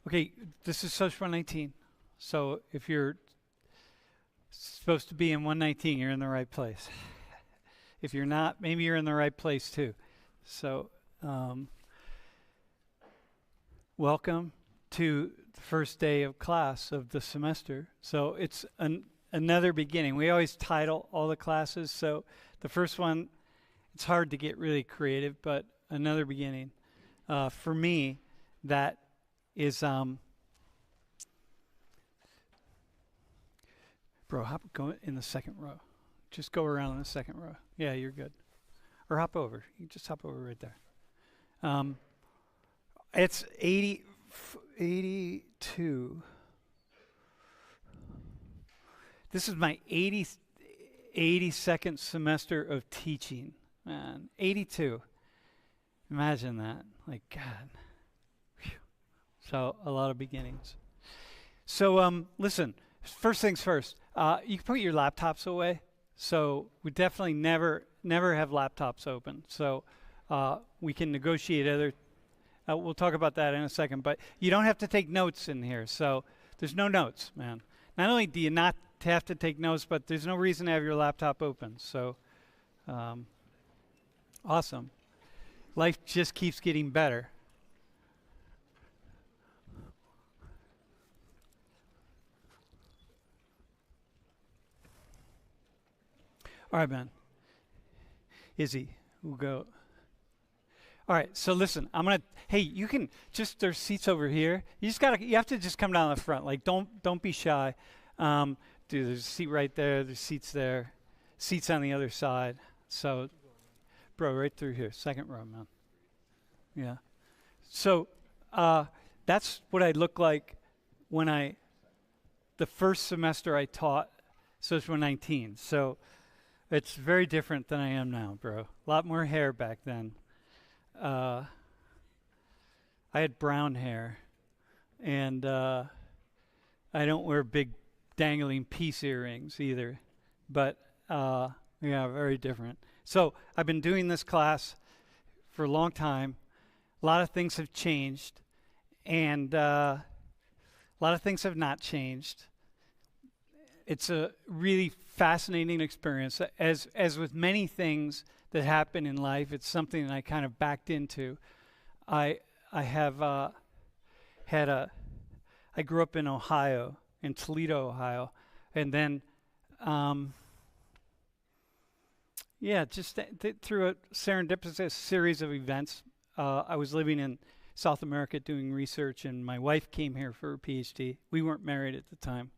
Okay, this is Social 119. So if you're supposed to be in 119, you're in the right place. If you're not, maybe you're in the right place too. So welcome to the first day of class of the semester. So it's another beginning. We always title all the classes. So the first one, it's hard to get really creative, but another beginning. For me, that is bro, go in the second row. Just go around in the second row. Yeah, you're good. Or hop over. You just hop over right there. It's 82. This is my 82nd semester of teaching. Man, 82. Imagine that. Like, God. Whew. So, a lot of beginnings. So, listen, first things first. You can put your laptops away. So, we definitely never have laptops open. So, we can negotiate other. We'll talk about that in a second. But you don't have to take notes in here. So, there's no notes, man. Not only do you not have to take notes, but there's no reason to have your laptop open. So, awesome. Life just keeps getting better. All right, man. Izzy, we'll go. All right, so listen, hey, you can there's seats over here. You have to just come down the front. Like, don't be shy. Dude, there's a seat right there. There's seats there. Seats on the other side. So, bro, right through here, second row, man. Yeah. So, that's what I look like when the first semester I taught Social 19. So, it's very different than I am now, bro. A lot more hair back then. I had brown hair, and I don't wear big dangling piece earrings either. But, yeah, very different. So I've been doing this class for a long time. A lot of things have changed, and a lot of things have not changed. It's a really fascinating experience. As with many things that happen in life, it's something that I kind of backed into. I grew up in Ohio, in Toledo, Ohio, and then through a serendipitous series of events, I was living in South America doing research, and my wife came here for her PhD. We weren't married at the time,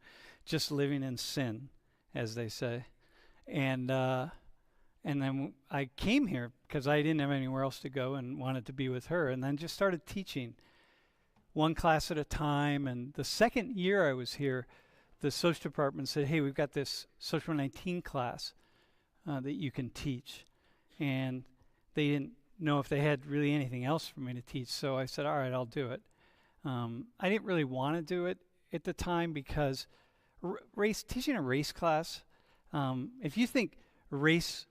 just living in sin, as they say. And then I came here because I didn't have anywhere else to go and wanted to be with her, and then just started teaching one class at a time. And the second year I was here, the social department said, hey, we've got this Social 19 class that you can teach. And they didn't know if they had really anything else for me to teach, so I said, all right, I'll do it. I didn't really want to do it at the time because teaching a race class, if you think race,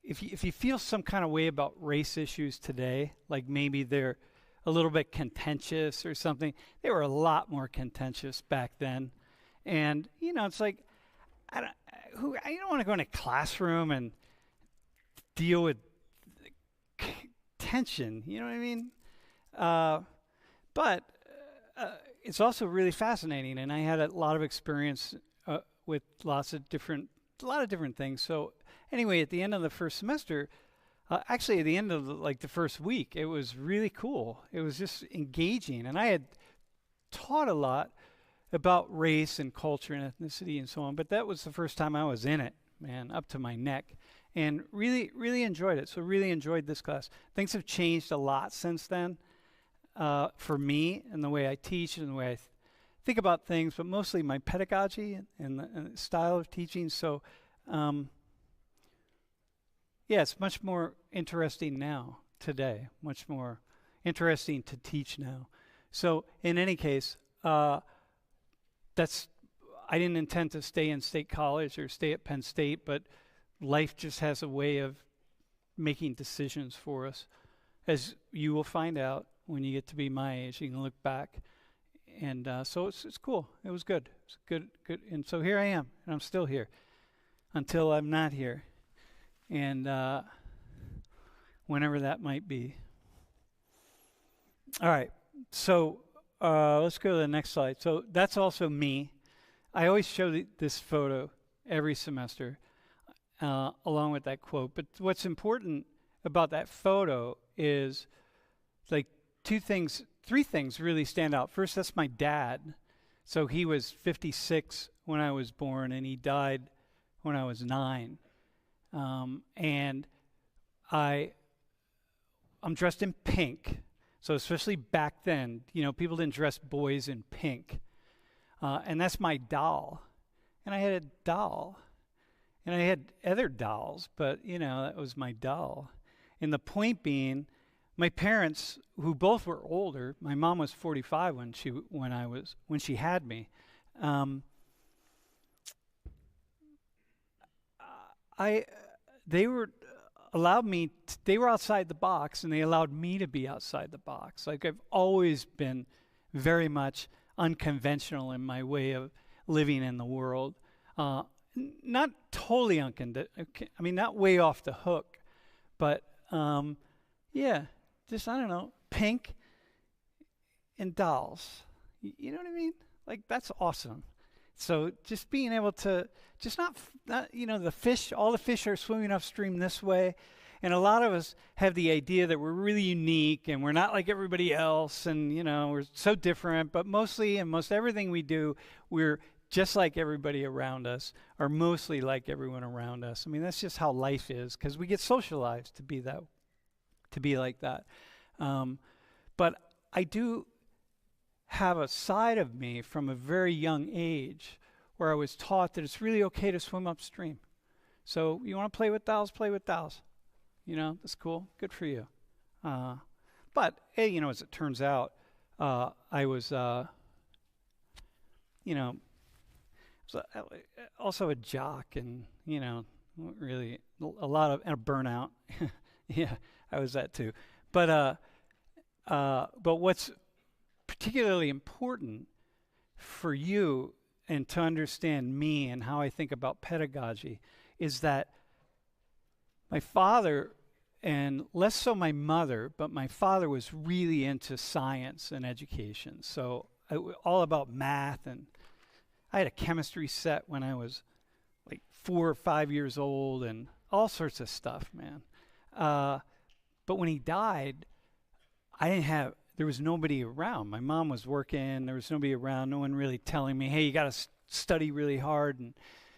if you feel some kind of way about race issues today, like maybe they're a little bit contentious or something, they were a lot more contentious back then. And, it's like, I don't want to go in a classroom and deal with tension, you know what I mean? But it's also really fascinating, and I had a lot of experience with a lot of different things. So anyway, at the end of the first semester, actually at the end of the first week, it was really cool. It was just engaging, and I had taught a lot about race and culture and ethnicity and so on, but that was the first time I was in it, man, up to my neck, and really, really enjoyed it. So really enjoyed this class. Things have changed a lot since then for me and the way I teach and the way I think about things, but mostly my pedagogy and the style of teaching. So, it's much more interesting now, today, much more interesting to teach now. So in any case, I didn't intend to stay in State College or stay at Penn State, but life just has a way of making decisions for us. As you will find out when you get to be my age, you can look back so it's cool. It was good. It's good. And so here I am, and I'm still here until I'm not here, and whenever that might be. All right. So let's go to the next slide. So that's also me. I always show this photo every semester, along with that quote. But what's important about that photo is like three things really stand out. First, that's my dad. So he was 56 when I was born, and he died when I was 9. And I'm dressed in pink. So especially back then, people didn't dress boys in pink. And that's my doll. And I had a doll. And I had other dolls, but, that was my doll. And the point being, my parents, who both were older, my mom was 45 when she had me. They were outside the box, and they allowed me to be outside the box. Like, I've always been very much unconventional in my way of living in the world. Not totally not way off the hook, but just, I don't know, pink and dolls. You know what I mean? Like, that's awesome. So just being able to, just not the fish, all the fish are swimming upstream this way. And a lot of us have the idea that we're really unique and we're not like everybody else, and, we're so different. But mostly, in most everything we do, we're just like everybody around us, or mostly like everyone around us. I mean, that's just how life is, because we get socialized to be like that. But I do have a side of me from a very young age where I was taught that it's really okay to swim upstream. So you want to play with dolls, play with dolls. That's cool. Good for you. But, as it turns out, I was, also a jock, and, really a lot of, and a burnout. Yeah, I was that too. But what's particularly important for you and to understand me and how I think about pedagogy is that my father, and less so my mother, but my father was really into science and education. So all about math, and I had a chemistry set when I was like 4 or 5 years old, and all sorts of stuff, man. But when he died, there was nobody around. My mom was working, there was nobody around, no one really telling me, hey, you got to study really hard, and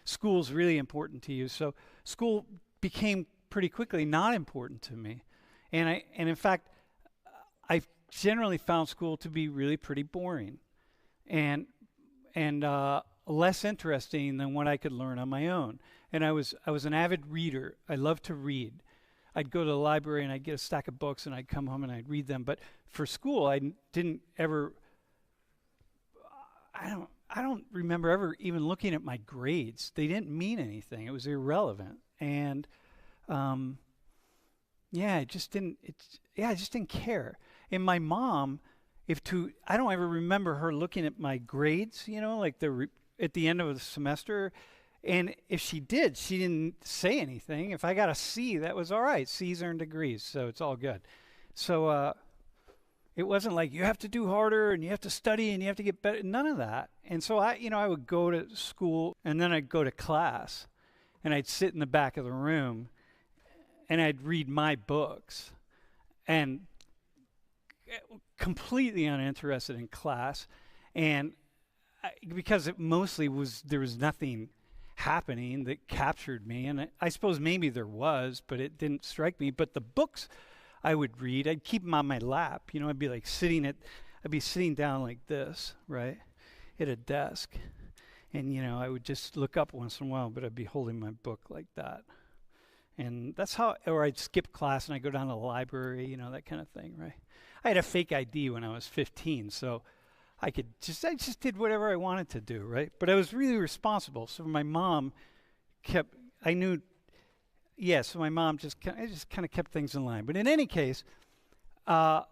school's really important to you. So school became pretty quickly not important to me. And in fact, I generally found school to be really pretty boring and less interesting than what I could learn on my own. And I was an avid reader. I loved to read. I'd go to the library and I'd get a stack of books and I'd come home and I'd read them. But for school, I didn't ever, I don't remember ever even looking at my grades. They didn't mean anything. It was irrelevant. And I just didn't care. And my mom, I don't ever remember her looking at my grades, like at the end of the semester. And if she did, she didn't say anything. If I got a C, that was all right. C's earned degrees, so it's all good. So it wasn't like you have to do harder and you have to study and you have to get better. None of that. And so I would go to school and then I'd go to class and I'd sit in the back of the room and I'd read my books and completely uninterested in class. And because it mostly there was nothing happening that captured me, and I suppose maybe there was, but it didn't strike me. But the books I would read, I'd keep them on my lap. I'd be sitting down like this, right, at a desk, and I would just look up once in a while, but I'd be holding my book like that. And that's how, or I'd skip class and I'd go down to the library, that kind of thing, right? I had a fake ID when I was 15, so I just did whatever I wanted to do, right? But I was really responsible. So my mom so my mom just kind of kept things in line. But in any case, I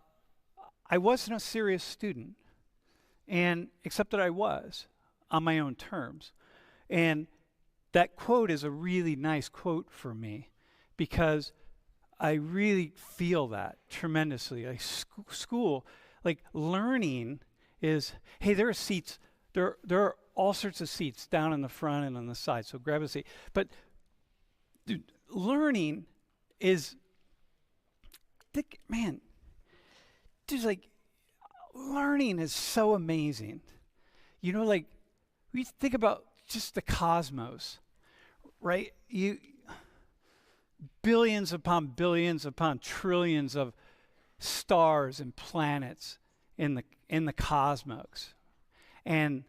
wasn't a serious student. and except that I was on my own terms. And that quote is a really nice quote for me because I really feel that tremendously. Like school, like learning is, hey, there are seats, there are all sorts of seats down in the front and on the side, so grab a seat. But dude, learning is, man, dude, like, learning is so amazing. You know, like, we think about just the cosmos, right? Billions upon trillions of stars and planets in the cosmos and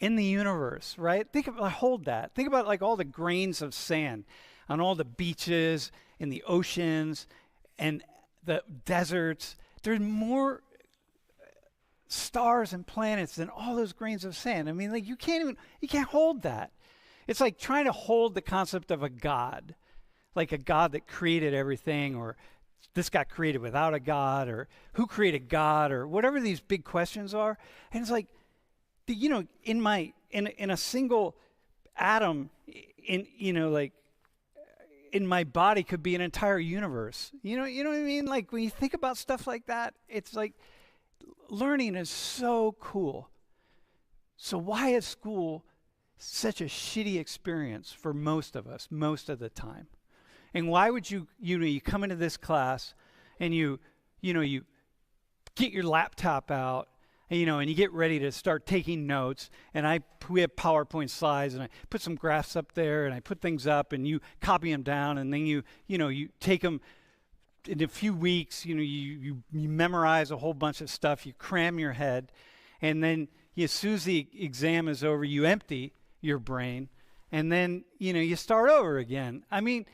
in the universe, right? Hold that. Think about like all the grains of sand on all the beaches and the oceans and the deserts. There's more stars and planets than all those grains of sand. I mean, like you can't hold that. It's like trying to hold the concept of a God, like a God that created everything, or this got created without a God, or who created God, or whatever these big questions are. And it's like, you know, in a single atom, like in my body could be an entire universe. You know what I mean? Like when you think about stuff like that, it's like learning is so cool. So why is school such a shitty experience for most of us, most of the time? And why would you come into this class and you get your laptop out, and you get ready to start taking notes, and we have PowerPoint slides, and I put some graphs up there, and I put things up, and you copy them down, and then you take them in a few weeks, you memorize a whole bunch of stuff, you cram your head, and then as soon as the exam is over, you empty your brain, and then you start over again. I mean,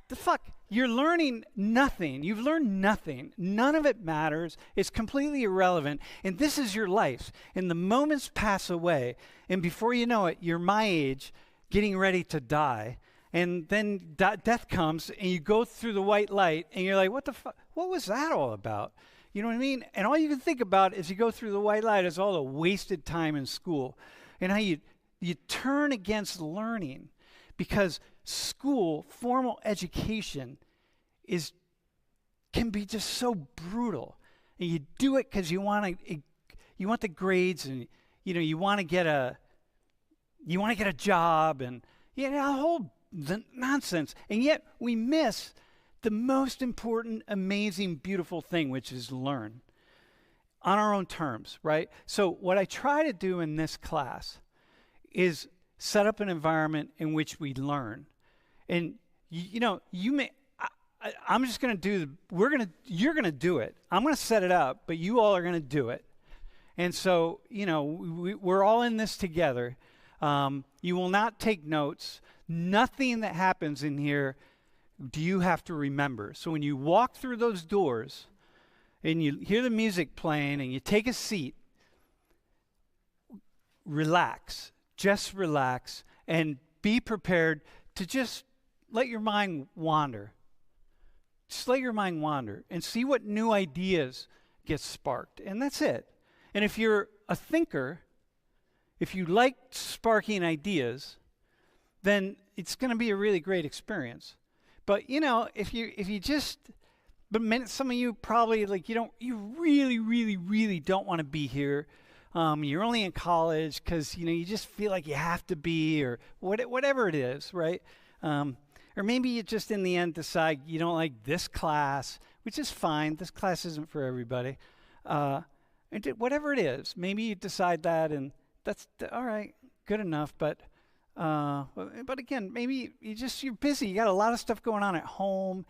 the fuck? You're learning nothing. You've learned nothing. None of it matters. It's completely irrelevant. And this is your life. And the moments pass away. And before you know it, you're my age, getting ready to die. And then death comes, and you go through the white light, and you're like, what the fuck? What was that all about? You know what I mean? And all you can think about as you go through the white light is all the wasted time in school. And how you turn against learning. Because school, formal education, can be just so brutal, and you do it because you want the grades, and you want to get a job, and a whole nonsense, and yet we miss the most important, amazing, beautiful thing, which is learn on our own terms, right? So what I try to do in this class is set up an environment in which we learn. And I'm just going to you're going to do it. I'm going to set it up, but you all are going to do it. And so, we're all in this together. You will not take notes. Nothing that happens in here do you have to remember. So when you walk through those doors and you hear the music playing and you take a seat, relax. Just relax and be prepared to just let your mind wander. Just let your mind wander and see what new ideas get sparked. And that's it. And if you're a thinker, if you like sparking ideas, then it's going to be a really great experience. But if you just, some of you probably you really don't want to be here. You're only in college because you just feel like you have to be, or whatever it is, right? Or maybe you just in the end decide you don't like this class, which is fine. This class isn't for everybody. Whatever it is, maybe you decide that, and that's all right, good enough. But again, maybe you're busy. You got a lot of stuff going on at home.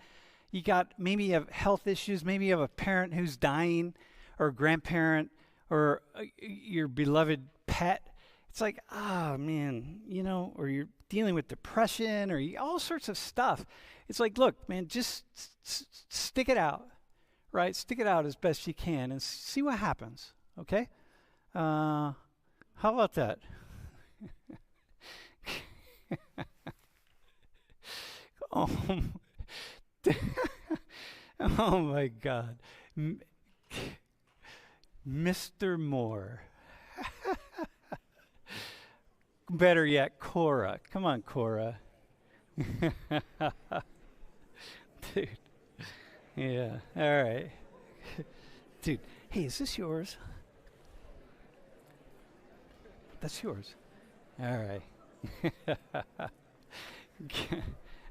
Maybe you have health issues. Maybe you have a parent who's dying, or a grandparent, or your beloved pet. It's like, man, or you're dealing with depression, or all sorts of stuff. It's like, look, man, just stick it out, right? Stick it out as best you can and see what happens, okay? How about that? Oh my God. Mr. Moore. Better yet, Cora. Come on, Cora. Dude. Yeah. All right. Dude. Hey, is this yours? That's yours. All right.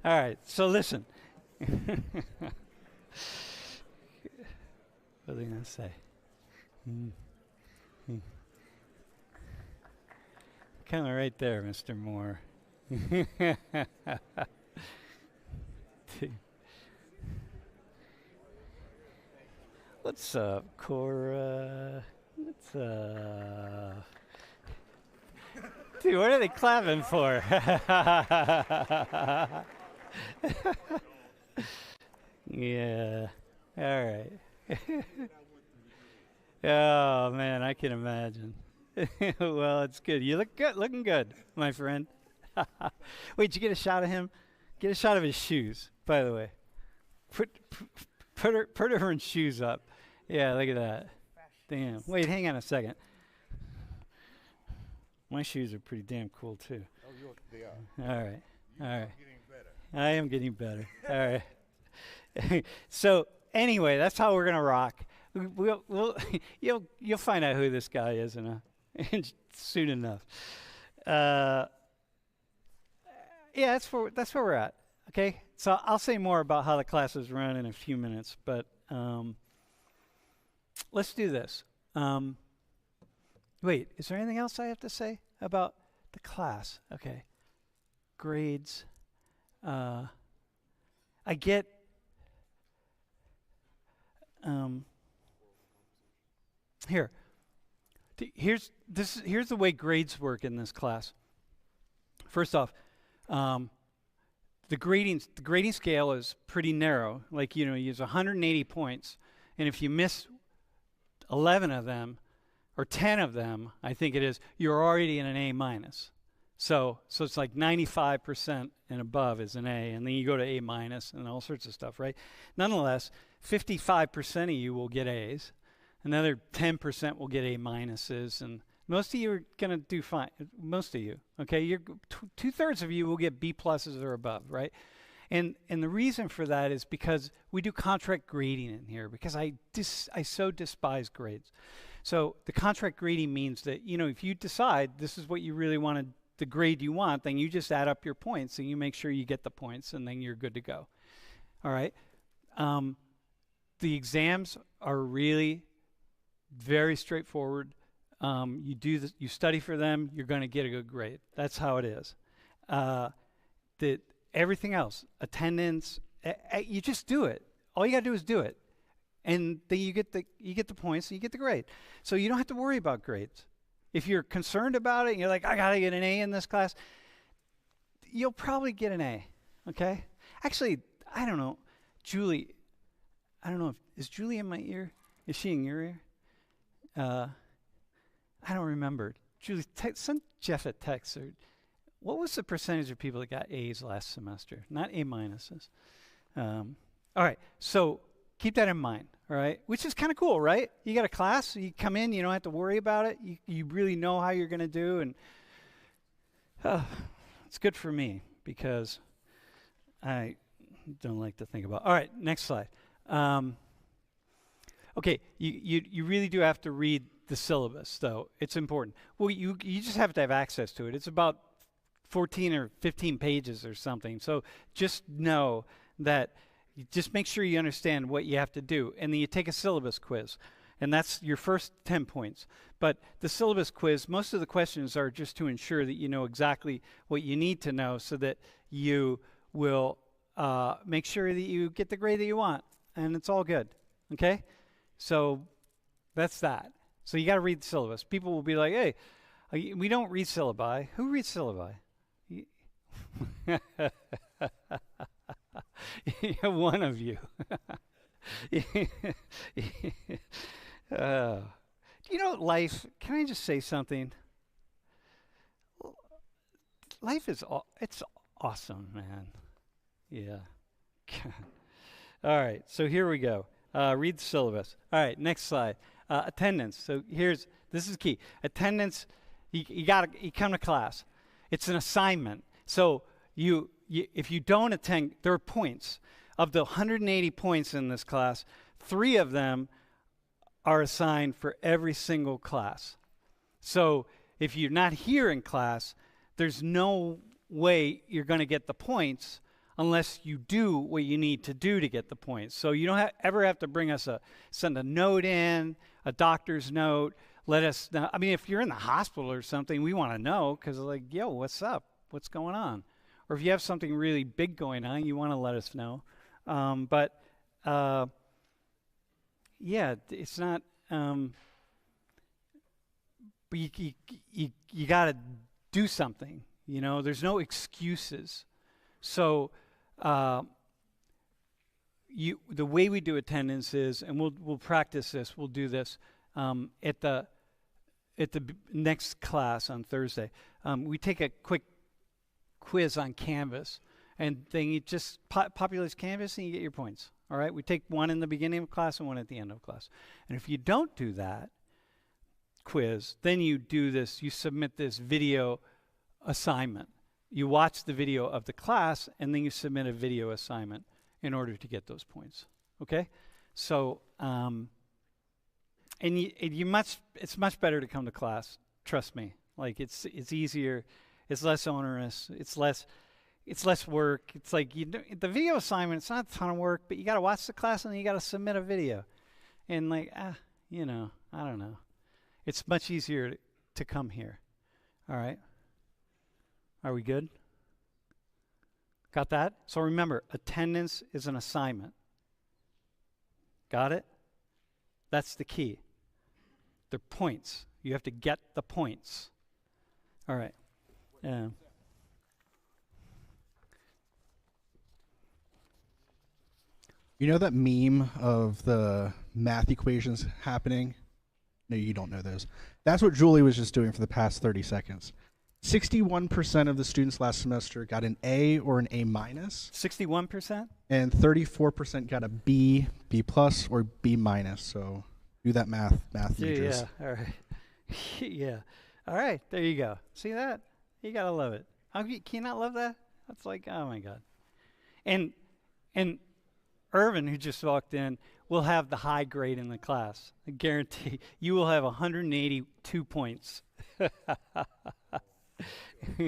All right. So listen. What are they going to say? Kind of right there, Mr. Moore. What's up, Cora? What's up? Dude, what are they clapping for? Yeah. All right. Oh, man, I can imagine. Well, it's good. You look good, looking good, my friend. Wait, did you get a shot of him? Get a shot of his shoes, by the way. Put her shoes up. Yeah, look at that. Damn. Wait, hang on a second. My shoes are pretty damn cool, too. Oh, they are. All right. You All are right. getting better. I am getting better. All right. So anyway, that's how we're gonna rock. You'll find out who this guy is soon enough. Yeah, that's where we're at. Okay. So I'll say more about how the classes run in a few minutes, but let's do this. Wait, is there anything else I have to say about the class? Okay. Grades. I get here's the way grades work in this class. First off, the grading scale is pretty narrow. Like, you use 180 points, and if you miss 11 of them or 10 of them, I think it is, you're already in an A minus. So it's like 95% and above is an A, and then you go to A minus and all sorts of stuff, right? Nonetheless, 55% of you will get A's. Another 10% will get A minuses, and most of you are going to do fine. Most of you, okay? You're two-thirds of you will get B pluses or above, right? And the reason for that is because we do contract grading in here, because I so despise grades. So the contract grading means that, if you decide this is what you really want the grade you want, then you just add up your points and you make sure you get the points, and then you're good to go. All right? The exams are really very straightforward. You study for them, you're going to get a good grade. That's how it is. Everything else, attendance, you just do it. All you got to do is do it, and then you get the points and you get the grade. So you don't have to worry about grades. If you're concerned about it and you're like, I got to get an A in this class, you'll probably get an A, okay? Actually, I don't know. Julie, I don't know, is Julie in my ear? Is she in your ear? I don't remember. Julie, send Jeff a text. What was the percentage of people that got A's last semester? Not A minuses. All right, so keep that in mind, all right? Which is kind of cool, right? You got a class, you come in, you don't have to worry about it. You really know how you're going to do, and it's good for me because I don't like to think about. All right, next slide. Okay, you really do have to read the syllabus, though. It's important. Well, you just have to have access to it. It's about 14 or 15 pages or something. So just know that, just make sure you understand what you have to do. And then you take a syllabus quiz. And that's your first 10 points. But the syllabus quiz, most of the questions are just to ensure that you know exactly what you need to know so that you will make sure that you get the grade that you want. And it's all good. Okay? So that's that. So you got to read the syllabus. People will be like, hey, we don't read syllabi. Who reads syllabi? One of you. Life, can I just say something? Life is, it's awesome, man. Yeah. All right, so here we go. Read the syllabus. All right, next slide. attendance. So this is key. Attendance, you come to class. It's an assignment. So if you don't attend, there are points. Of the 180 points in this class, 3 of them are assigned for every single class. So if you're not here in class, there's no way you're going to get the points unless you do what you need to do to get the points. So you don't ever have to send a note in, a doctor's note, let us know. I mean, if you're in the hospital or something, we want to know because like, yo, what's up? What's going on? Or if you have something really big going on, you want to let us know. Yeah, it's not, but you got to do something, you know, there's no excuses. So, the way we do attendance is, and we'll practice this, we'll do this, at the next class on Thursday. We take a quick quiz on Canvas, and then you just populate Canvas and you get your points. All right, we take one in the beginning of class and one at the end of class. And if you don't do that quiz, then you submit this video assignment. You watch the video of the class and then you submit a video assignment in order to get those points. Okay? So, it's much better to come to class. Trust me. Like it's easier, it's less onerous, it's less work. It's like the video assignment, it's not a ton of work, but you got to watch the class and then you got to submit a video. And like, I don't know. It's much easier to come here. All right? Are we good? Got that? So remember, attendance is an assignment. Got it? That's the key. They're points. You have to get the points. All right. You know that meme of the math equations happening? No, you don't know those. That's what Julie was just doing for the past 30 seconds. 61% of the students last semester got an A or an A minus. 61%? And 34% got a B, B plus, or B minus. So do that math majors. Yeah, all right. Yeah. All right, there you go. See that? You got to love it. Can you not love that? That's like, oh my God. And Irvin, who just walked in, will have the high grade in the class. I guarantee you will have 182 points.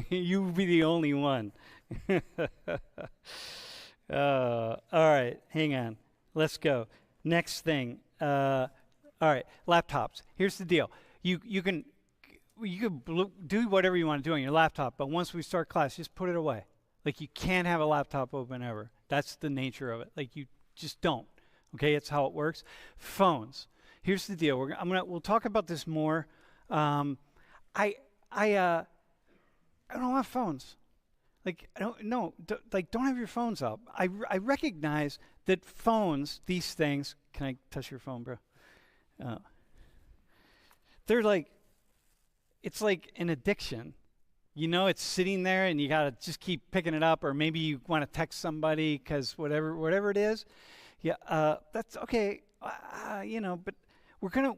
You will be the only one. All right, hang on. Let's go. Next thing. All right, laptops. Here's the deal. You can do whatever you want to do on your laptop, but once we start class, just put it away. Like you can't have a laptop open ever. That's the nature of it. Like you just don't. Okay, it's how it works. Phones. Here's the deal. We'll talk about this more. I don't want phones. Like don't have your phones up. I recognize that phones, these things. Can I touch your phone, bro? They're like, it's like an addiction. You know, it's sitting there and you got to just keep picking it up, or maybe you want to text somebody because whatever it is. Yeah, that's okay. But we're gonna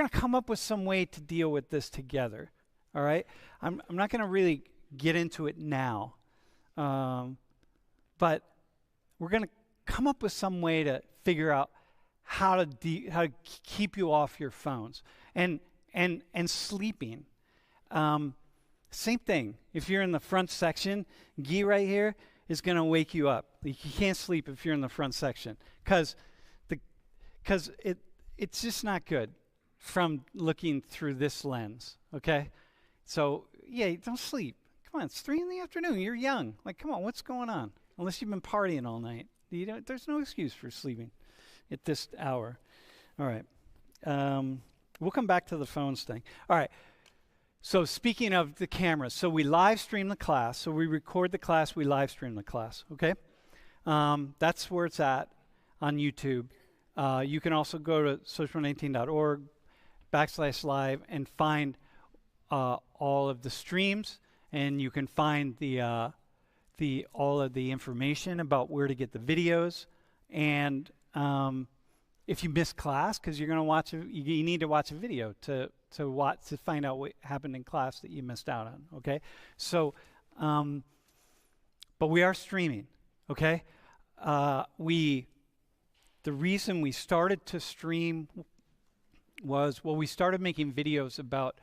come up with some way to deal with this together. All right. I'm not gonna really get into it now, but we're gonna come up with some way to figure out how to keep you off your phones and sleeping. Same thing. If you're in the front section, Guy right here is going to wake you up. You can't sleep if you're in the front section because it's just not good from looking through this lens. Okay, so yeah, don't sleep. Come on, it's 3 PM. You're young. Like, come on, what's going on? Unless you've been partying all night, there's no excuse for sleeping at this hour. All right, we'll come back to the phones thing. All right. So speaking of the cameras, so we live stream the class. So we record the class, we live stream the class, okay? That's where it's at on YouTube. You can also go to social19.org/live and find all of the streams, and you can find all of the information about where to get the videos. And if you miss class, because you're going to watch, you need to watch a video to find out what happened in class that you missed out on. Okay, so, but we are streaming. Okay, the reason we started to stream was, well, we started making videos about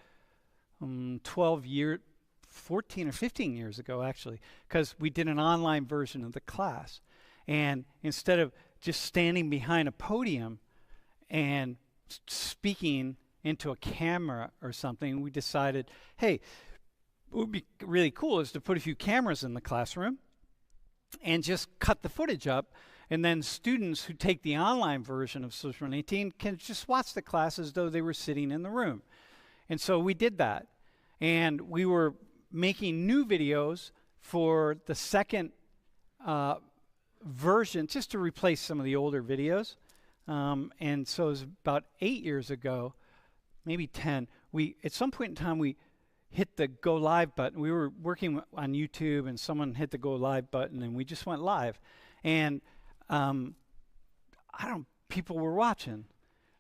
14 or 15 years ago, actually, because we did an online version of the class. And instead of just standing behind a podium and speaking into a camera or something, we decided, hey, what would be really cool is to put a few cameras in the classroom and just cut the footage up. And then students who take the online version of Social 118 can just watch the class as though they were sitting in the room. And so we did that. And we were making new videos for the second version, just to replace some of the older videos. And so it was about 8 years ago, maybe 10, at some point in time, we hit the go live button. We were working on YouTube, and someone hit the go live button, and we just went live. And people were watching,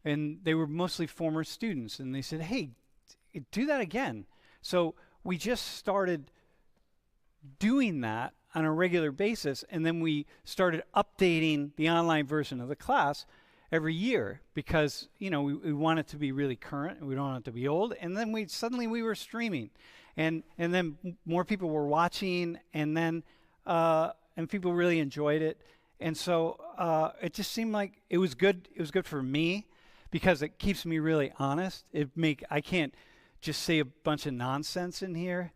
and they were mostly former students, and they said, hey, do that again. So we just started doing that on a regular basis, and then we started updating the online version of the class every year because, we want it to be really current, and we don't want it to be old. And then we were streaming, and then more people were watching, and then and people really enjoyed it. And so it just seemed like it was good. It was good for me because it keeps me really honest. I can't just say a bunch of nonsense in here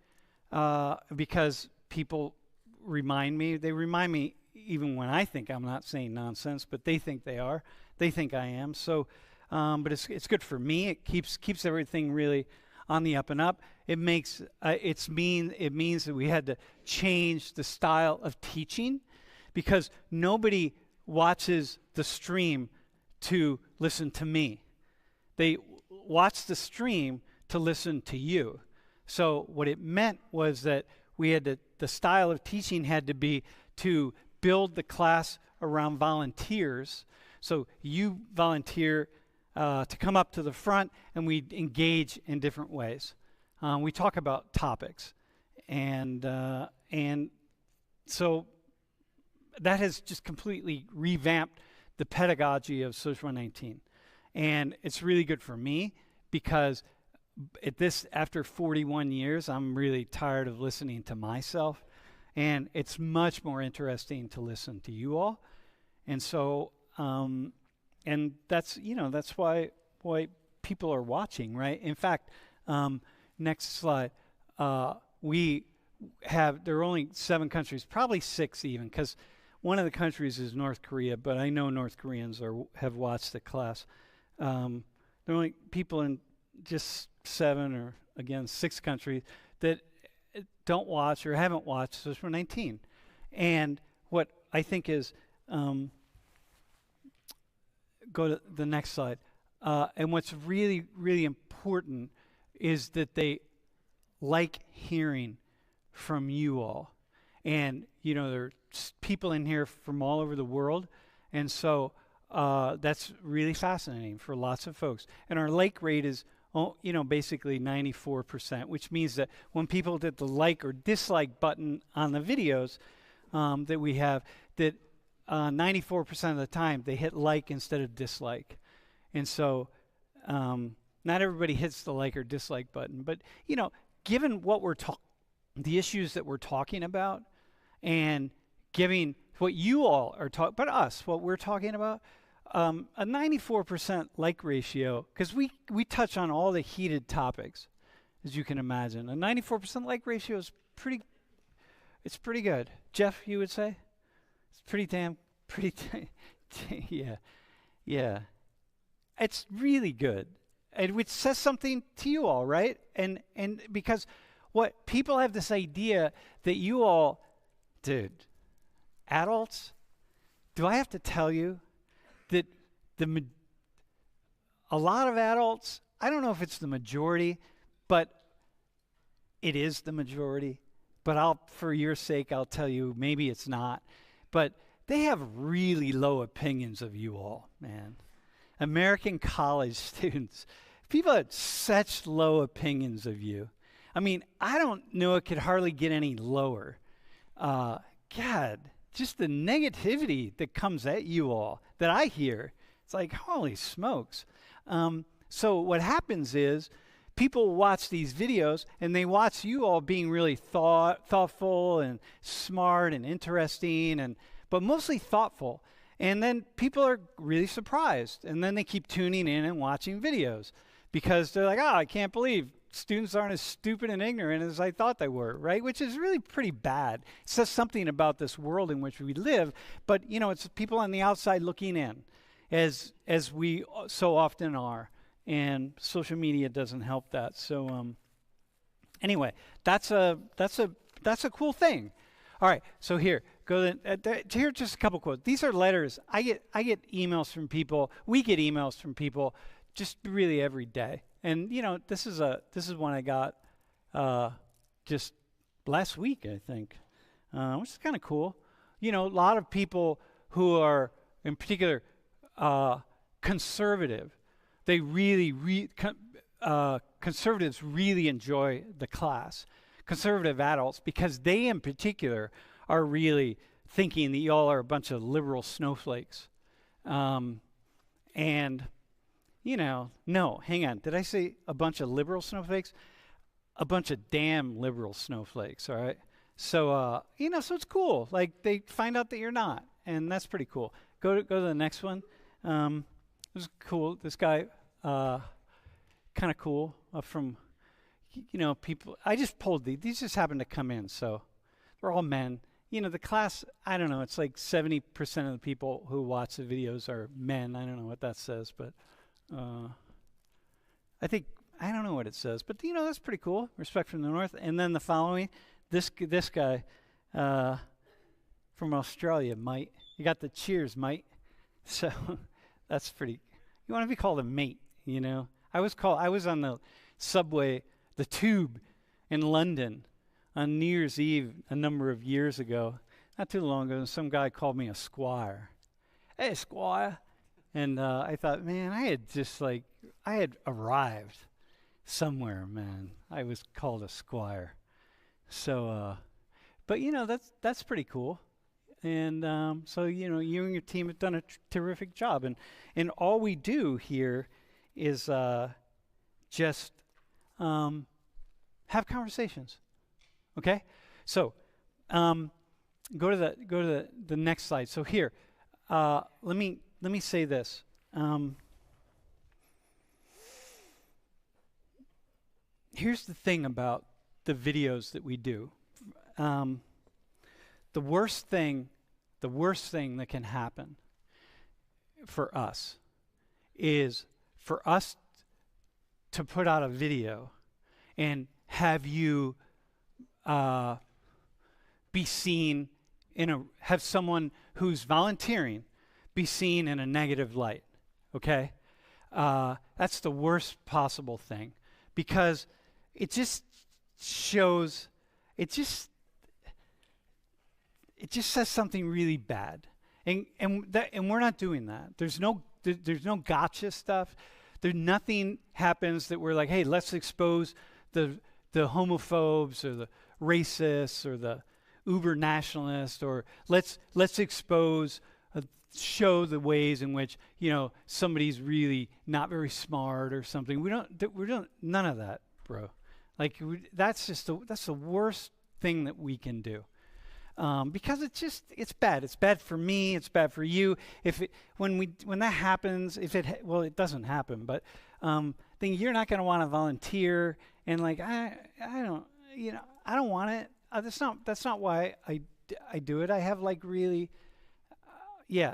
because people remind me. They remind me even when I think I'm not saying nonsense, but they think they are. They think I am. So, but it's good for me. It keeps everything really on the up and up. It means that we had to change the style of teaching, because nobody watches the stream to listen to me. They watch the stream to listen to you. So what it meant was that the style of teaching had to be to build the class around volunteers. So you volunteer to come up to the front, and we engage in different ways. We talk about topics, and so that has just completely revamped the pedagogy of Social 119. And it's really good for me because after 41 years, I'm really tired of listening to myself. And it's much more interesting to listen to you all. And so, and that's why people are watching, right? In fact, next slide, there are only 7 countries, probably 6 even, because one of the countries is North Korea, but I know North Koreans have watched the class. There are only people in just 7 or, again, 6 countries that don't watch or haven't watched Social 119. And what I think is, go to the next slide, and what's really, really important is that they like hearing from you all. And, there are people in here from all over the world. And so that's really fascinating for lots of folks. And our like rate is, basically 94%, which means that when people hit the like or dislike button on the videos that we have, that 94% of the time they hit like instead of dislike. And so not everybody hits the like or dislike button. But, given what the issues that we're talking about, and giving what you all are talking, but us, what we're talking about, a 94% like ratio, because we touch on all the heated topics, as you can imagine. A 94% like ratio is pretty good. Jeff, you would say? It's pretty, yeah. It's really good. Which says something to you all, right? And because what people have this idea that you all, dude, adults, do I have to tell you that a lot of adults, I don't know if it's the majority, but it is the majority. But for your sake, I'll tell you, maybe it's not. But they have really low opinions of you all, man. American college students. People had such low opinions of you. I mean, I don't know it could hardly get any lower. God, just the negativity that comes at you all that I hear. It's like, holy smokes. So what happens is people watch these videos and they watch you all being really thoughtful and smart and interesting, but mostly thoughtful. And then people are really surprised. And then they keep tuning in and watching videos because they're like, oh, I can't believe students aren't as stupid and ignorant as I thought they were, right? Which is really pretty bad. It says something about this world in which we live, but it's people on the outside looking in, as we so often are, and social media doesn't help that. So anyway, that's a cool thing. All right, so here here just a couple quotes. These are letters. I get emails from people. We get emails from people just really every day. And this is one I got just last week, I think, which is kind of cool. A lot of people who are, in particular, conservative. They conservatives really enjoy the class, conservative adults, because they, in particular, are really thinking that y'all are a bunch of liberal snowflakes, and. No, hang on. Did I say a bunch of liberal snowflakes? A bunch of damn liberal snowflakes, all right? So, so it's cool. Like, they find out that you're not, and that's pretty cool. Go to the next one. This is cool. This guy, kind of cool, from, people. I just pulled these just happened to come in, so they're all men. The class, I don't know, it's like 70% of the people who watch the videos are men. I don't know what that says, but... I don't know what it says, but that's pretty cool. Respect from the North. And then the following, this guy from Australia, mate. You got the cheers, mate. So that's pretty. You want to be called a mate, I was on the subway, the tube in London on New Year's Eve a number of years ago, not too long ago, and some guy called me a squire. Hey, squire. And I thought, man, I had arrived somewhere, man. I was called a squire. So, but that's pretty cool. And so you and your team have done a terrific job. And all we do here is just have conversations. Okay? So go to the next slide. So here, let me say this. Here's the thing about the videos that we do. The worst thing that can happen for us is for us to put out a video and have you be seen have someone who's volunteering be seen in a negative light, okay? That's the worst possible thing, because it just shows, it just says something really bad, and we're not doing that. There's no gotcha stuff. Nothing happens that we're like, hey, let's expose the homophobes or the racists or the uber nationalists, or let's expose. Show the ways in which somebody's really not very smart or something. We don't none of that, bro. Like that's the worst thing that we can do, because it's bad. It's bad for me. It's bad for you. When that happens, it doesn't happen, but then you're not going to want to volunteer. And like I don't want it. That's not why I do it. I have like really. Yeah,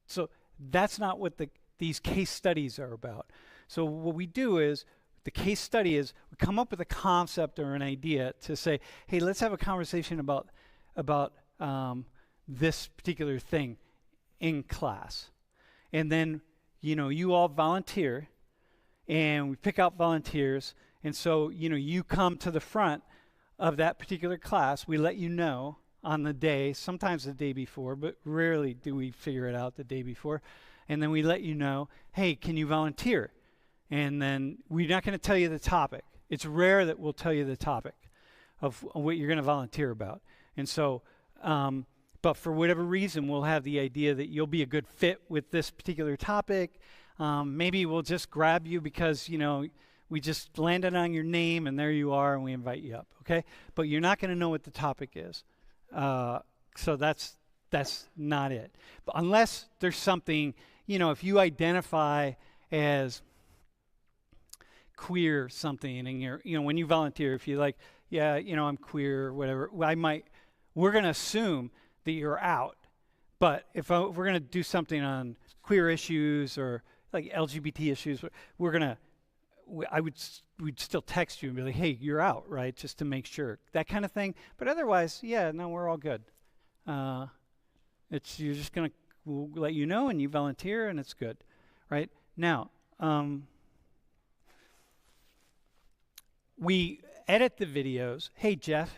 so that's not what these case studies are about. So what we do is, the case study is, we come up with a concept or an idea to say, hey, let's have a conversation about this particular thing in class. And then, you all volunteer, and we pick out volunteers, and so, you come to the front of that particular class. We let you know on the day, sometimes the day before, but rarely do we figure it out the day before. And then we let you know, hey, can you volunteer? And then we're not going to tell you the topic. It's rare that we'll tell you the topic of what you're going to volunteer about. And so, but for whatever reason, we'll have the idea that you'll be a good fit with this particular topic. Maybe we'll just grab you because, we just landed on your name and there you are and we invite you up, okay? But you're not going to know what the topic is. So that's not it. But unless there's something, if you identify as queer something and you're, when you volunteer, if you're like, yeah, I'm queer or whatever, we're going to assume that you're out. But if we're going to do something on queer issues or like LGBT issues, we'd still text you and be like, hey, you're out, right? Just to make sure, that kind of thing. But otherwise, no, we're all good. We'll let you know and you volunteer and it's good, right? Now, we edit the videos. Hey, Jeff,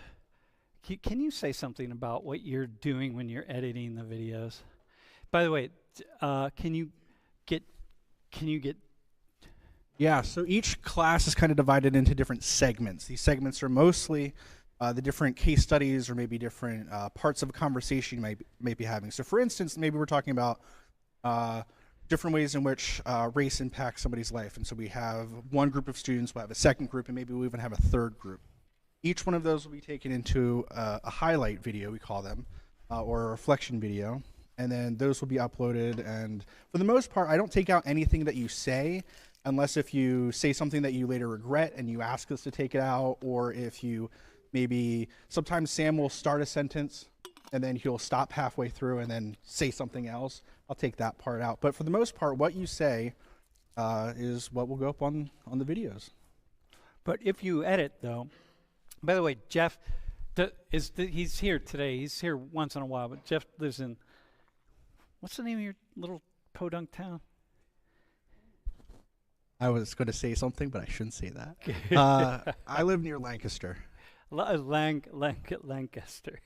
can you say something about what you're doing when you're editing the videos? By the way, can you get? Yeah, so each class is kind of divided into different segments. These segments are mostly the different case studies or maybe different parts of a conversation you might be having. So for instance, maybe we're talking about different ways in which race impacts somebody's life. And so we have one group of students, we'll have a second group, and maybe we'll even have a third group. Each one of those will be taken into a highlight video, we call them, or a reflection video. And then those will be uploaded. And for the most part, I don't take out anything that you say, unless if you say something that you later regret and you ask us to take it out, or if you sometimes Sam will start a sentence and then he'll stop halfway through and then say something else. I'll take that part out. But for the most part, what you say is what will go up on the videos. But if you edit, though, by the way, Jeff, he's here today. He's here once in a while, but Jeff lives in, what's the name of your little podunk town? I was going to say something, but I shouldn't say that. I live near Lancaster. Lancaster.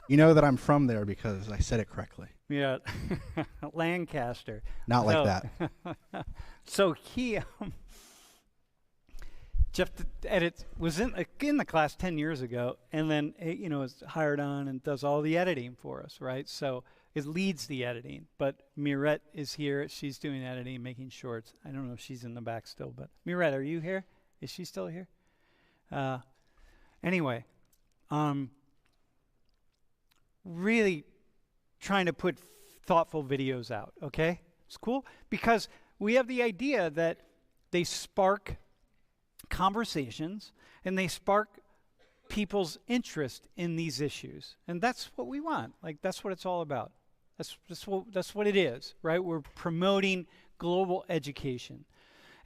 You know that I'm from there because I said it correctly. Yeah, Lancaster. Not like that. So Jeff was in the class 10 years ago, and then is hired on and does all the editing for us, right? So it leads the editing. But Mirette is here. She's doing editing, making shorts. I don't know if she's in the back still, but Mirette, are you here? Is she still here? Anyway, really trying to put thoughtful videos out, okay? It's cool because we have the idea that they spark conversations and they spark people's interest in these issues. And that's what we want. Like, that's what it's all about. That's what it is, right? We're promoting global education.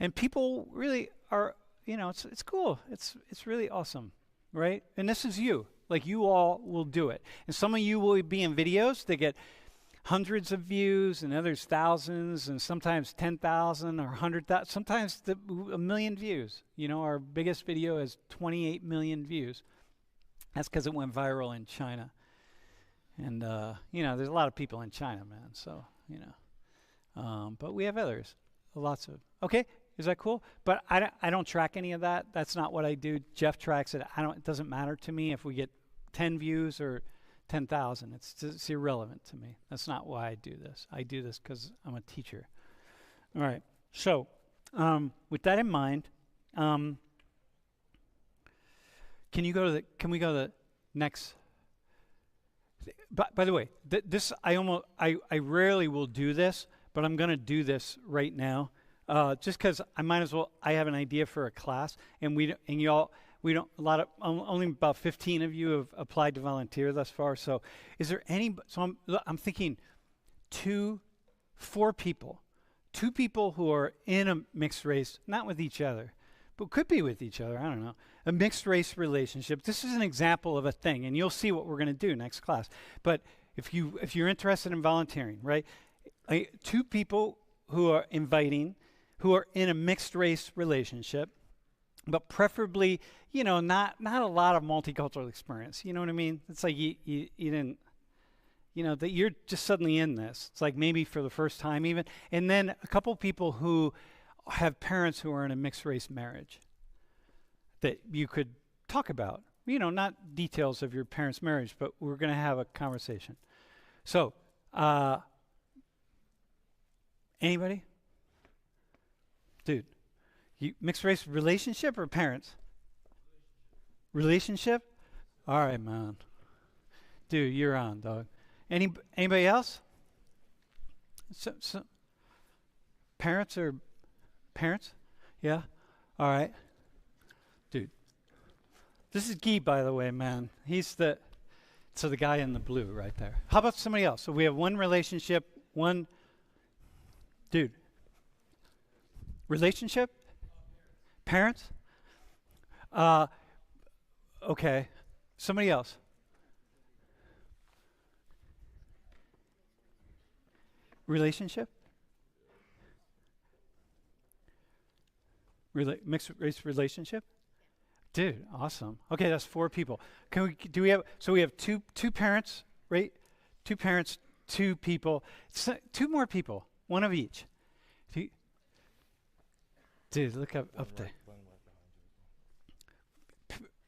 And people really are, it's cool. It's really awesome. Right? And this is you. Like, you all will do it. And some of you will be in videos that get hundreds of views and others thousands and sometimes 10,000 or 100,000, sometimes a million views. Our biggest video has 28 million views. That's because it went viral in China. And, there's a lot of people in China, man. So, but we have others. Lots of, okay. Is that cool? But I don't track any of that. That's not what I do. Jeff tracks it. It doesn't matter to me if we get 10 views or 10,000. It's irrelevant to me. That's not why I do this. I do this because I'm a teacher. All right. So, with that in mind, can we go to the next? By the way, this I rarely will do this, but I'm going to do this right now. Just because I might as well, I have an idea for a class, and only about 15 of you have applied to volunteer thus far. So is there I'm thinking 4 people, 2 people who are in a mixed race, not with each other, but could be with each other, I don't know, a mixed race relationship. This is an example of a thing, and you'll see what we're going to do next class. But if you're interested in volunteering, right, 2 people who are inviting, who are in a mixed race relationship, but preferably, not a lot of multicultural experience. You know what I mean? It's like you didn't, that you're just suddenly in this. It's like maybe for the first time even. And then a couple people who have parents who are in a mixed race marriage that you could talk about. Not details of your parents' marriage, but we're going to have a conversation. So, anybody? Dude, you mixed race relationship or parents? Relationship? All right, man. Dude, you're on, dog. Anybody else? So parents or parents? Yeah? All right. Dude. This is Guy, by the way, man. He's the guy in the blue right there. How about somebody else? So we have one relationship, one dude. Relationship? Parents? Okay. Somebody else. Relationship? Mixed race relationship? Dude, awesome. Okay, that's 4 people. We have two parents, right? 2 parents, 2 people. 2 more people, one of each. Dude, look up there.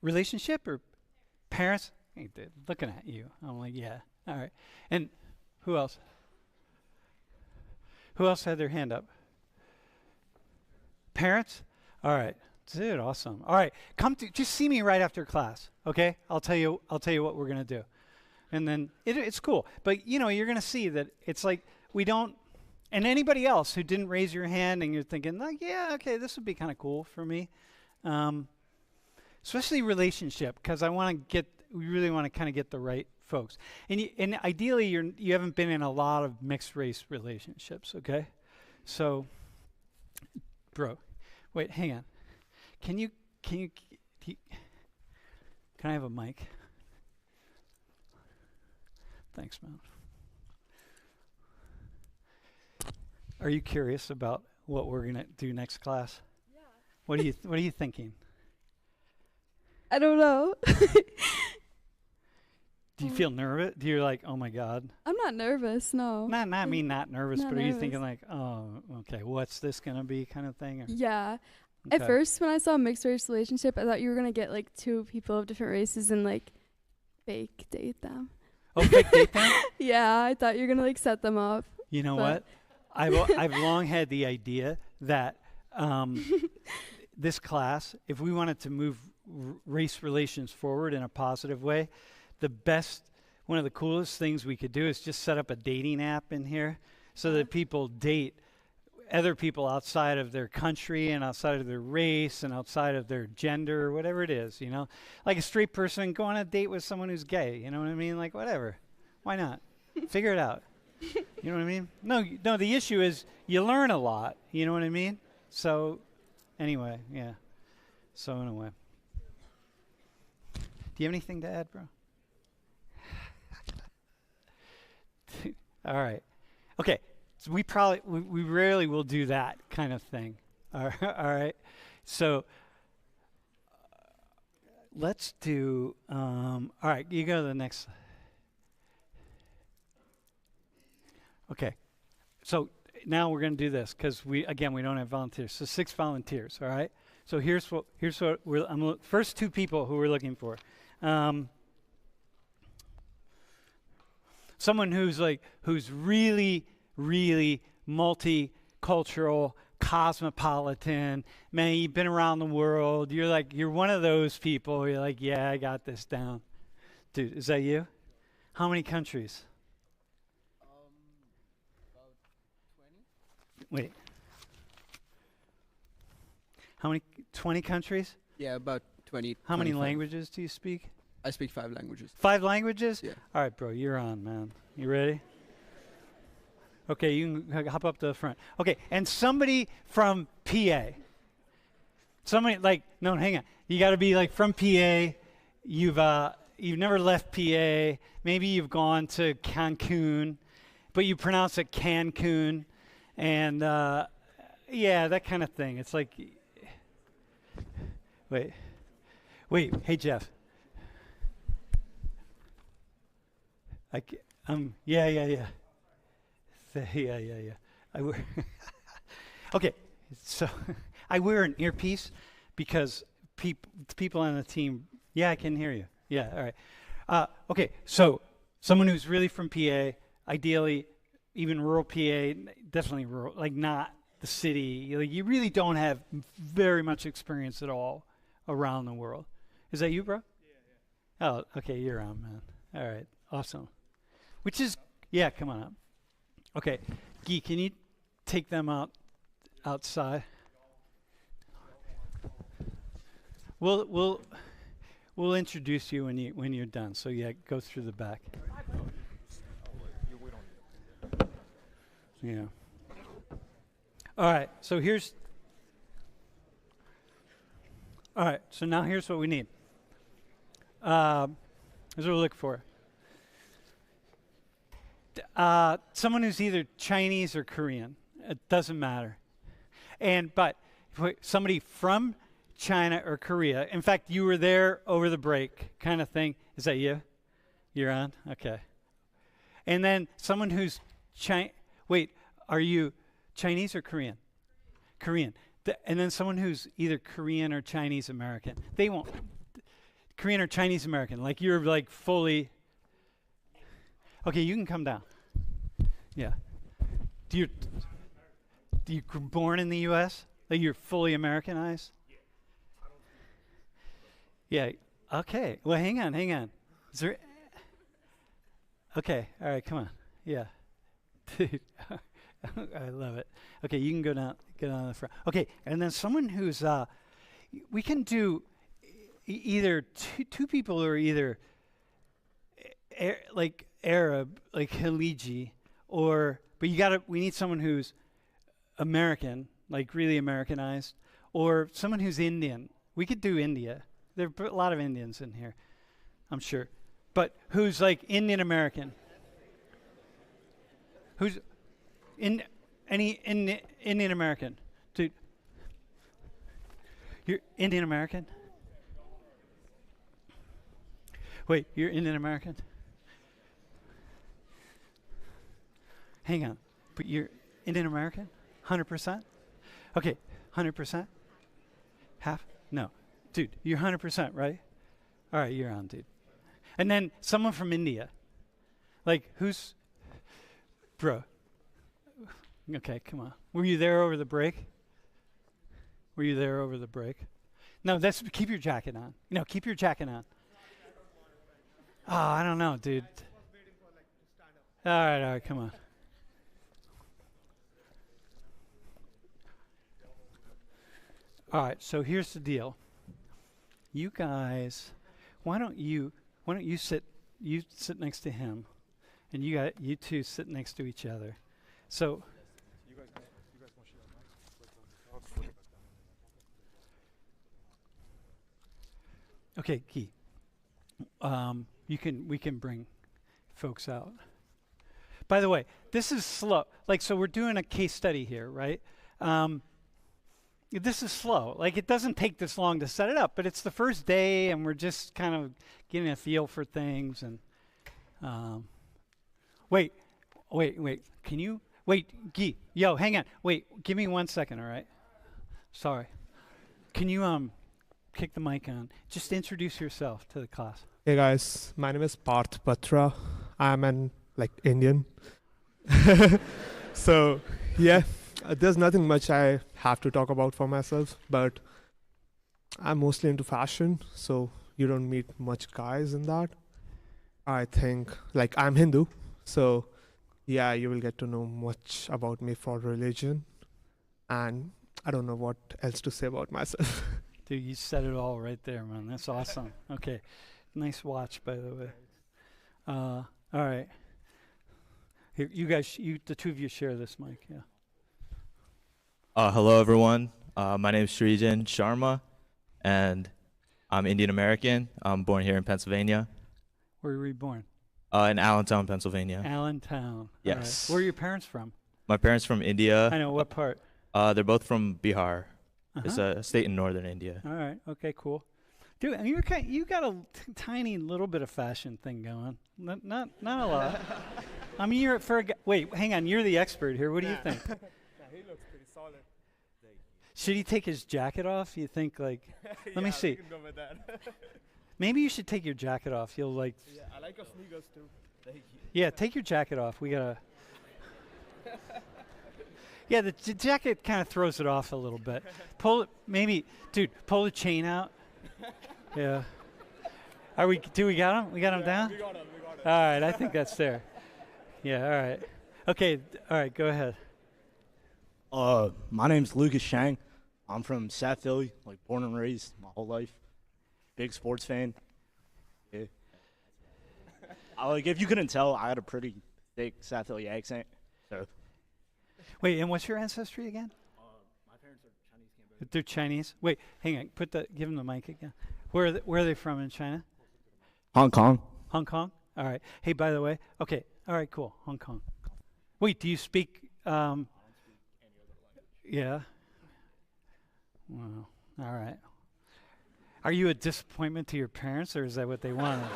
Relationship or parents? Hey, dude, looking at you. I'm like, yeah. All right. And who else? Who else had their hand up? Parents? All right. Dude, awesome. All right. Just see me right after class, okay? I'll tell you what we're going to do. And then it's cool. But, you're going to see that it's like we don't, and anybody else who didn't raise your hand and you're thinking, like, yeah, okay, this would be kind of cool for me. Especially relationship, because we really want to kind of get the right folks. And ideally, you haven't been in a lot of mixed race relationships, okay? So, bro, wait, hang on. Can I have a mic? Thanks, man. Are you curious about what we're gonna do next class? Yeah. What are you thinking? I don't know. Do you feel nervous? Do you like, oh my God? I'm not nervous, no. Not nervous, but are you thinking like, oh, okay, what's this gonna be kind of thing? Or? Yeah. Okay. At first, when I saw a mixed race relationship, I thought you were going to get like 2 people of different races and like fake date them. Oh, fake date them? Yeah, I thought you were going to like set them up. You know what? I've long had the idea that this class, if we wanted to move race relations forward in a positive way, one of the coolest things we could do is just set up a dating app in here so that people date other people outside of their country and outside of their race and outside of their gender or whatever it is, Like a straight person go on a date with someone who's gay, you know what I mean? Like whatever. Why not? Figure it out. You know what I mean? No, the issue is you learn a lot, you know what I mean? So anyway, yeah. So anyway. Do you have anything to add, bro? All right. Okay. So we rarely will do that kind of thing. All right. So let's do, all right, you go to the next. Okay. So now we're going to do this because we don't have volunteers. So 6 volunteers. All right. So here's what first 2 people who we're looking for. Someone who's really multicultural, cosmopolitan. Man, you've been around the world. You're one of those people. You're like, yeah, I got this down. Dude, is that you? How many countries? About 20. Wait. How many? 20 countries? Yeah, about 20. How many 25. languages do you speak? I speak 5 languages. 5 languages? Yeah. All right, bro, you're on, man. You ready? Okay, you can hop up to the front. Okay, and somebody from PA. Somebody no, hang on. You got to be from PA. You've never left PA. Maybe you've gone to Cancun, but you pronounce it Cancun, and yeah, that kind of thing. It's like, wait, hey Jeff. Yeah. Yeah. I wear okay, so I wear an earpiece because people on the team. Yeah, I can hear you. Yeah, all right. Okay, so someone who's really from PA, ideally even rural PA, definitely rural, like not the city. Like you really don't have very much experience at all around the world. Is that you, bro? Yeah. Oh, okay, you're on, man. All right, awesome. Which is, yeah, come on up. Okay, Guy, can you take them outside? We'll introduce you when you're done. So yeah, go through the back. Yeah. All right. So now here's what we need. Here's what we're looking for. Someone who's either Chinese or Korean. It doesn't matter. But somebody from China or Korea. In fact, you were there over the break kind of thing. Is that you? You're on? Okay. And then someone who's wait, are you Chinese or Korean? Korean. And then someone who's either Korean or Chinese American. They won't. Korean or Chinese American. Like you're like fully. Okay, you can come down. Yeah. You born in the U.S.? Like you're fully Americanized? Yeah. Okay. Well, hang on. Is there? Okay. All right. Come on. Yeah. Dude, I love it. Okay, you can go down the front. Okay, and then someone who's we can do either two people who are either like Arab, like Khaliji, but we need someone who's American, like really Americanized, or someone who's Indian. We could do India. There are a lot of Indians in here, I'm sure. But who's like Indian American? Who's Indian American? Dude, you're Indian American? Wait, you're Indian American? Hang on, but you're Indian American? 100%? Okay, 100%? Half? No. Dude, you're 100%, right? All right, you're on, dude. And then someone from India. Like, who's... Bro. Okay, come on. Were you there over the break? No, keep your jacket on. No, keep your jacket on. Oh, I don't know, dude. All right, come on. All right, so here's the deal. You guys, why don't you sit next to him, and you two sit next to each other. So. You guys want to share Okay, Guy. We can bring folks out. By the way, this is slow. Like, so we're doing a case study here, right? This is slow. Like, it doesn't take this long to set it up, but it's the first day, and we're just kind of getting a feel for things. And wait. Can you wait, Guy? Yo, hang on. Wait, give me 1 second, all right? Sorry. Can you kick the mic on? Just introduce yourself to the class. Hey guys, my name is Parth Patra. I'm an Indian. So yeah, there's nothing much I have to talk about for myself, but I'm mostly into fashion, so you don't meet much guys in that. I think I'm Hindu, so yeah, you will get to know much about me for religion, and I don't know what else to say about myself. Dude, you said it all right there, man. That's awesome. Okay. Nice watch, by the way. All right. Here, you guys, the two of you share this mic, yeah. Hello, everyone. My name is Srijan Sharma, and I'm Indian American. I'm born here in Pennsylvania. Where were you born? In Allentown, Pennsylvania. Allentown. Yes. Right. Where are your parents from? My parents from India. I know, what part? They're both from Bihar. Uh-huh. It's a state in northern India. All right. Okay, cool. Dude, you got a tiny little bit of fashion thing going. Not a lot. I mean, you're for a guy. Wait, hang on. You're the expert here. What do you think? He looks pretty solid. Should he take his jacket off? You think like? Let me see. We can go with that. Maybe you should take your jacket off. You'll like. Yeah, I like your sneakers too. Thank you. Yeah, take your jacket off. We gotta. Yeah, the jacket kind of throws it off a little bit. Pull it, maybe, dude. Pull the chain out. Yeah. Do we got him? We got him down? We got him. All right, I think that's there. Yeah, all right. Okay, all right, go ahead. My name's Lucas Shang. I'm from South Philly, like born and raised my whole life. Big sports fan. Yeah. Like if you couldn't tell, I had a pretty thick South Philly accent. So. Wait, and what's your ancestry again? My parents are Chinese Cambodian. They're Chinese. Wait, hang on. Give them the mic again. Where are they from in China? Hong Kong. Hong Kong. All right. Hey, by the way. Okay. All right. Cool. Hong Kong. Wait. Do you speak? I don't speak any other language. Yeah. Wow. All right. Are you a disappointment to your parents, or is that what they wanted?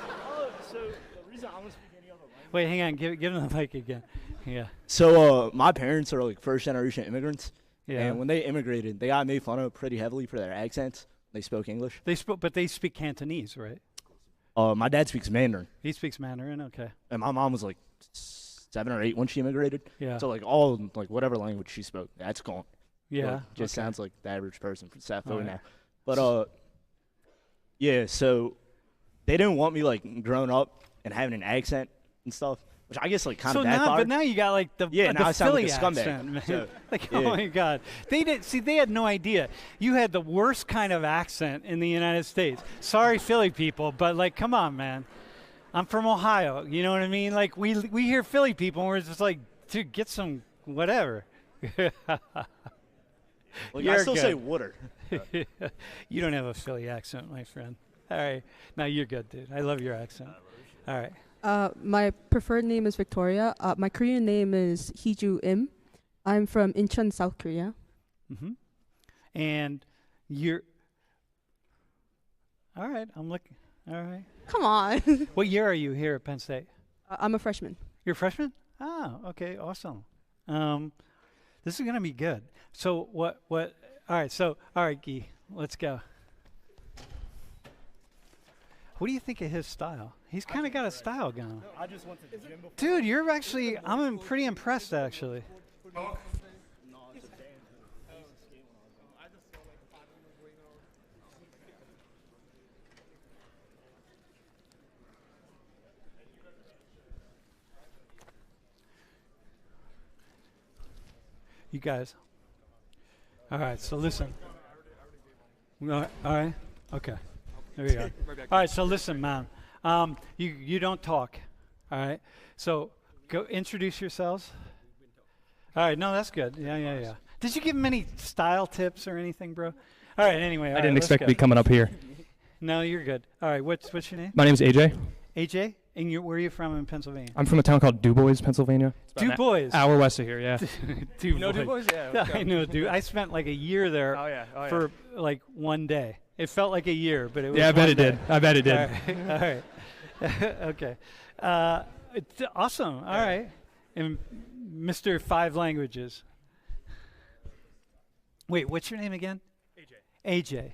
So the reason I don't speak any other language. Wait, hang on. Give them the mic again. Yeah. So my parents are like first generation immigrants. Yeah. And when they immigrated, they got made fun of pretty heavily for their accents. They spoke English. But they speak Cantonese, right? My dad speaks Mandarin, He speaks Mandarin. Okay. and my mom was like 7 or 8 when she immigrated. Yeah. So like all like whatever language she spoke, that's gone. Yeah. Like, just okay. sounds like the average person from South Philly Alright. now. But yeah. So they didn't want me like growing up and having an accent and stuff, which I guess like kind of backfired. But now you got like the Yeah, the now I sound like Philly a scumbag, accent, man. so, Like, yeah. oh my God, they had no idea. You had the worst kind of accent in the United States. Sorry, Philly people, but like, come on, man. I'm from Ohio. You know what I mean? Like, we hear Philly people, and we're just like, dude, get some whatever. Like, You're I still say good. water. You don't have a Philly accent, my friend. All right, now you're good, dude. I love your accent. All right. My preferred name is Victoria. My Korean name is Heeju Im. I'm from Incheon, South Korea. Mm-hmm. And you're. All right, I'm looking. All right. Come on. What year are you here at Penn State? I'm a freshman. You're a freshman? Oh, okay, awesome. This is gonna be good. So what? All right. So all right, Guy, let's go. What do you think of his style? He's kind of got a style going. I just went to the gym before. Dude, you're actually. I'm pretty impressed, actually. You guys. All right, so listen. All right. Okay. There you go. All right, so listen, man. You don't talk. All right. So go introduce yourselves. All right. No, that's good. Yeah. Did you give him any style tips or anything, bro? All right. Anyway, I didn't expect to be coming up here. No, you're good. All right. What's your name? My name is AJ. AJ. And where are you from in Pennsylvania? I'm from a town called DuBois, Pennsylvania. Du Bois. Hour west of here, yeah. Du know Bois. Du Bois? Yeah. I know, dude. I spent like a year there for like one day. It felt like a year, but it was Yeah, I bet one it day. did. I bet it did. All right. Okay. It's awesome. All right. And Mr. 5 languages. Wait, what's your name again? AJ.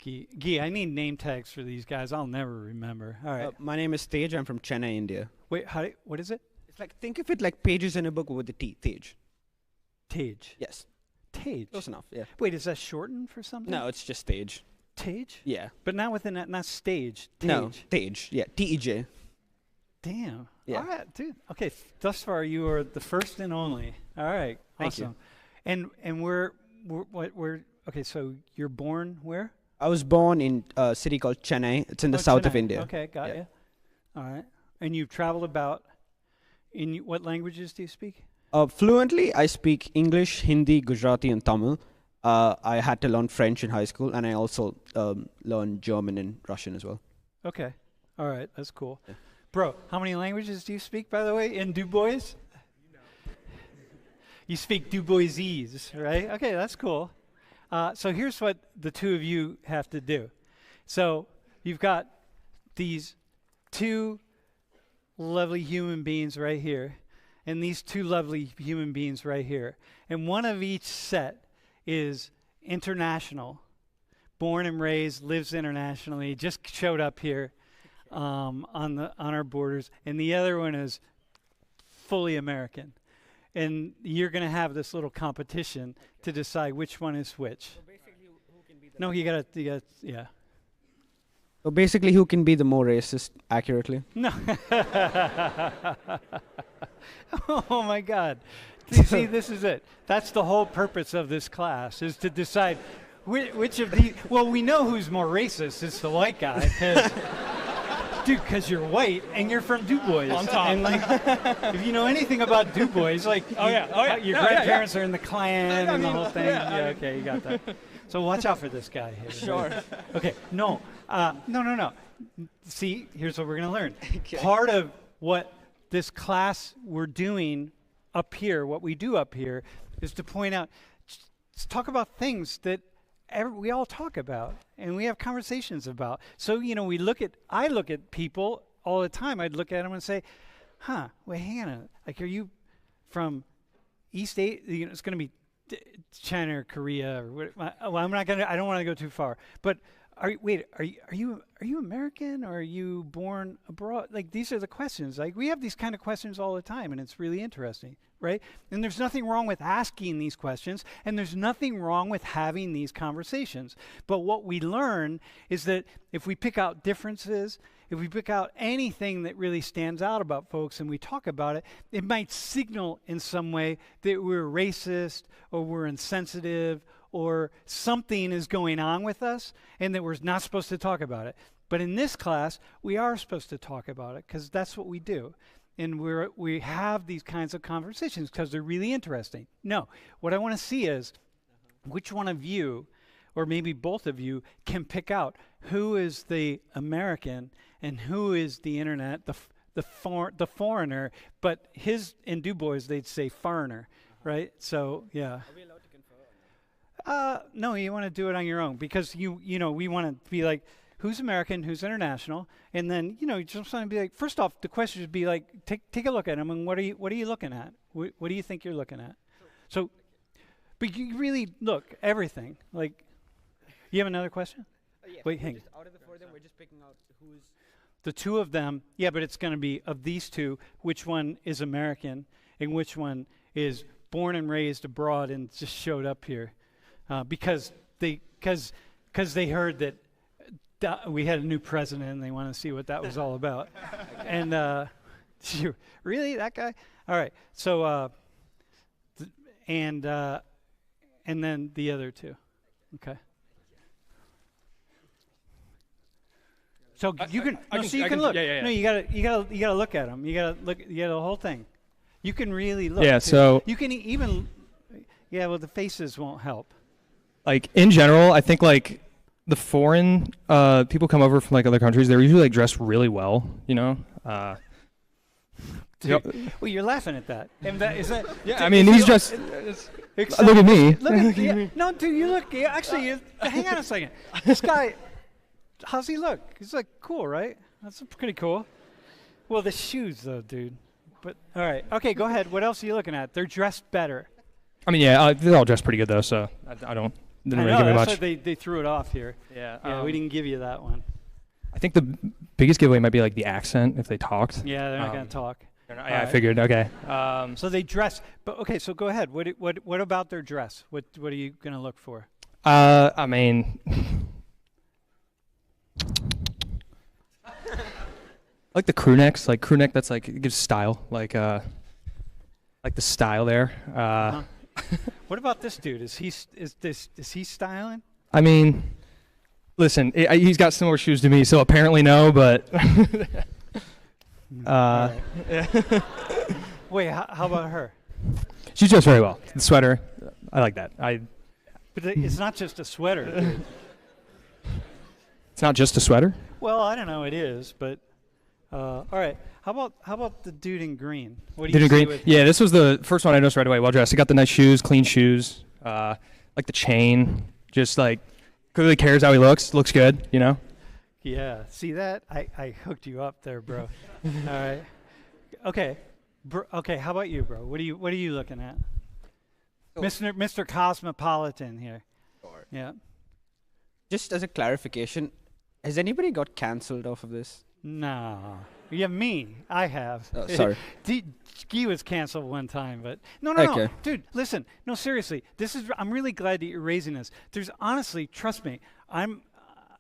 Guy, I need name tags for these guys. I'll never remember. All right. My name is Tej. I'm from Chennai, India. Wait, what is it? It's like, think of it like pages in a book with the T. Tej. Tage. Yes. Tage. Close enough, yeah. Wait, is that shortened for something? No, it's just Tej. Tage? Yeah. But not within that, not stage. Tage. No, Tej. Yeah, Tej. Damn. Yeah. All right, dude. Okay, thus far you are the first and only. All right. Thank you. Awesome. And we're okay, so you're born where? I was born in a city called Chennai. It's in the south of Chennai. India. Okay, got Yeah. you. All right. And you've traveled about, what languages do you speak? Fluently, I speak English, Hindi, Gujarati, and Tamil. I had to learn French in high school, and I also learned German and Russian as well. Okay. All right, that's cool. Yeah. Bro, how many languages do you speak, by the way, in Du Bois? You speak Du Boisese, right? Okay, that's cool. So here's what the two of you have to do. So you've got these two lovely human beings right here, and these two lovely human beings right here. And one of each set is international, born and raised, lives internationally, just showed up here on our borders. And the other one is fully American. And you're going to have this little competition to decide which one is which. So basically, who can be the No, you got yeah. So basically, who can be the more racist accurately? No. Oh my God. You see, this is it. That's the whole purpose of this class, is to decide which of these. Well, we know who's more racist. It's the white guy. Dude, because you're white and you're from Du Bois. On top. And like, if you know anything about Du Bois, like, your grandparents are in the Klan and the whole thing. Yeah, okay, you got that. So watch out for this guy here. Sure. Okay, no. See, here's what we're going to learn. Okay. Part of what this class we're doing up here, what we do up here, is to point out, talk about things that we all talk about and we have conversations about. So, I look at people all the time. I'd look at them and say, wait, hang on. Like, are you from East Asia? It's going to be China or Korea or what? Well, I don't want to go too far. But are you American, or are you born abroad? Like, these are the questions. Like, we have these kind of questions all the time, and it's really interesting, right? And there's nothing wrong with asking these questions, and there's nothing wrong with having these conversations. But what we learn is that if we pick out differences, if we pick out anything that really stands out about folks and we talk about it, it might signal in some way that we're racist or we're insensitive or something is going on with us and that we're not supposed to talk about it. But in this class, we are supposed to talk about it because that's what we do. And we have these kinds of conversations because they're really interesting. No, what I want to see is which one of you, or maybe both of you, can pick out who is the American and who is the internet, the foreigner. But in Du Bois, they'd say foreigner, right? So, yeah. Are we allowed to confer? No, you want to do it on your own because we want to be like, who's American, who's international, and then you just want to be like. First off, the question should be like, take a look at them, and what are you looking at? What do you think you're looking at? So, but you really look everything. Like, you have another question? Yeah. Wait, hang. Out of the four of them, we're just picking out who's. The two of them, yeah, but it's going to be of these two, which one is American and which one is born and raised abroad and just showed up here, because they heard that. We had a new president, and they want to see what that was all about. And really, that guy? All right. So, and then the other two. Okay. So you can look. Yeah. No, you gotta look at them. You gotta the whole thing. You can really look. Yeah. Too. So you can even. Yeah. Well, the faces won't help. Like in general, I think like. The foreign people come over from like other countries. They're usually like dressed really well, Dude, well, you're laughing at that. And that is that. Yeah, I mean, he's just. Look at me. No, dude, you look. Actually, hang on a second. This guy, how's he look? He's like cool, right? That's pretty cool. Well, the shoes, though, dude. But all right, okay, go ahead. What else are you looking at? They're dressed better. I mean, yeah, they're all dressed pretty good though, so I don't. Didn't really give me much. That's why they threw it off here. Yeah. We didn't give you that one. I think the biggest giveaway might be like the accent if they talked. Yeah, they're not going to talk. I figured. Okay. So they dress, but okay. So go ahead. What about their dress? What are you going to look for? I mean, like the crew necks. Like crew neck, that's like it gives style. Like the style there. What about this dude? Is he styling? I mean, listen, he's got similar shoes to me, so apparently no, but. Right. Wait, how about her? She's dressed very well. The sweater, I like that. But it's not just a sweater, dude. It's not just a sweater? Well, I don't know. It is, but all right. How about the dude in green? What do you see with Yeah, this was the first one I noticed right away. Well dressed. He got the nice shoes, clean shoes, like the chain. Just like clearly cares how he looks. Looks good, Yeah, see that? I hooked you up there, bro. All right. Okay. Okay, how about you, bro? What are you looking at? So Mr. Cosmopolitan here. Sure. Yeah. Just as a clarification, has anybody got cancelled off of this? No. Yeah, me. I have. Oh, sorry. Guy was canceled one time, but no, Okay. dude. Listen, no, seriously. I'm really glad that you're raising this. There's honestly, trust me,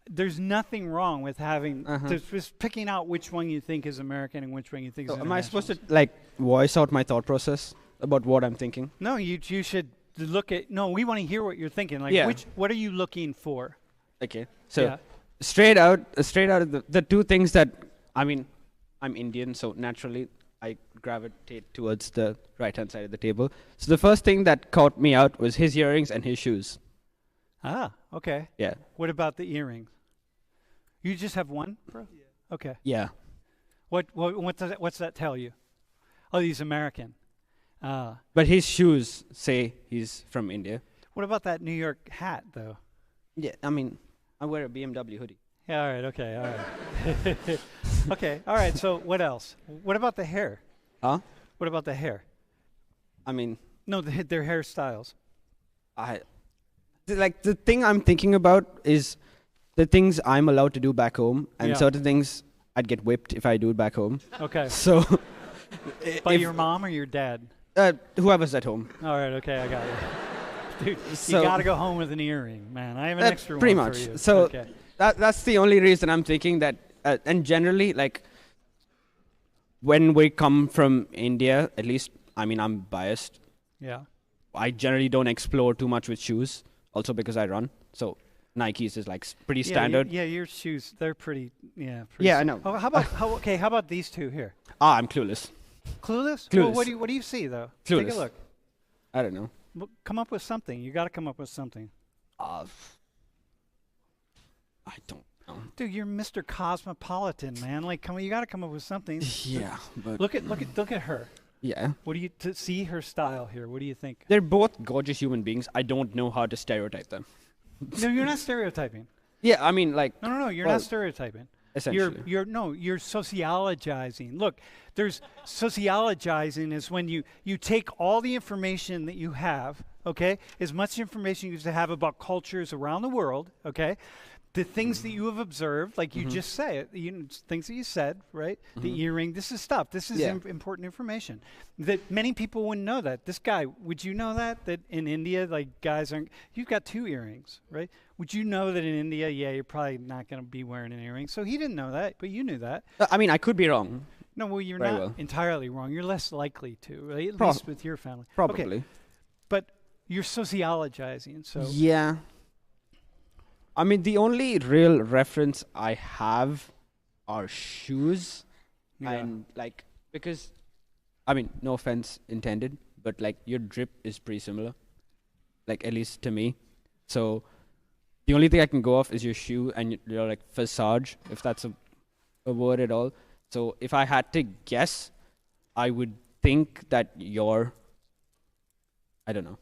there's nothing wrong with having just picking out which one you think is American and which one you think is So am I international. supposed to like voice out my thought process about what I'm thinking? No, you should look at. No, we want to hear what you're thinking. Like, Yeah. what are you looking for? Okay. So Yeah. straight out of the two things that I mean, I'm Indian, so naturally I gravitate towards the right-hand side of the table. So the first thing that caught me out was his earrings and his shoes. Ah, okay. Yeah. What about the earrings? You just have one, bro? Yeah. Okay. Yeah. What's that tell you? Oh, he's American. But his shoes say he's from India. What about that New York hat, though? Yeah, I mean, I wear a BMW hoodie. Yeah, all right, okay, all right. Okay, all right, so what else? What about the hair? Huh? What about the hair? I mean, No, their hairstyles. the thing I'm thinking about is the things I'm allowed to do back home, and Yeah. certain things I'd get whipped if I do it back home. Okay. So, By if- your mom or your dad? whoever's at home. All right, okay, I got it. Dude, So- you got to go home with an earring, man. I have an extra pretty one much. for you. So okay. that's the only reason I'm thinking that. And generally, like when we come from India, at least, I mean, I'm biased. Yeah. I generally don't explore too much with shoes, also because I run. So Nikes is like pretty standard. Yeah, your shoes, they're pretty, Yeah, I s- know. Oh, how about these two here? I'm clueless. Clueless? Well, Clueless. what do you see, though? Take Clueless. a look. I don't know. Come up with something. You got to come up with something. I don't know. Dude, you're Mr. Cosmopolitan, man. Like, you got to come up with something. Yeah, but Look at her. yeah. What do you to see her style here? What do you think? They're both gorgeous human beings. I don't know how to stereotype them. No, you're not stereotyping. Yeah, I mean, like, No, you're well, not stereotyping. essentially. You're sociologizing. Look, there's sociologizing is when you take all the information that you have, okay, as much information you have about cultures around the world, okay, the things that you have observed, like you just say it, things that you said, right? The earring, this is stuff. This is Yeah. important information that many people wouldn't know that. This guy, would you know that in India, like guys aren't, you've got 2 earrings, right? Would you know that in India, you're probably not going to be wearing an earring. So he didn't know that, but you knew that. I mean, I could be wrong. No, well, you're Very not well. entirely wrong. You're less likely to, right? At Prob- least with your family. Probably. Okay, but you're sociologizing, so Yeah. I mean, the only real reference I have are shoes. yeah. And, like, because, I mean, no offense intended, but, like, your drip is pretty similar. Like, at least to me. So, the only thing I can go off is your shoe and your, like, visage, if that's a word at all. So, if I had to guess, I would think that you're, I don't know.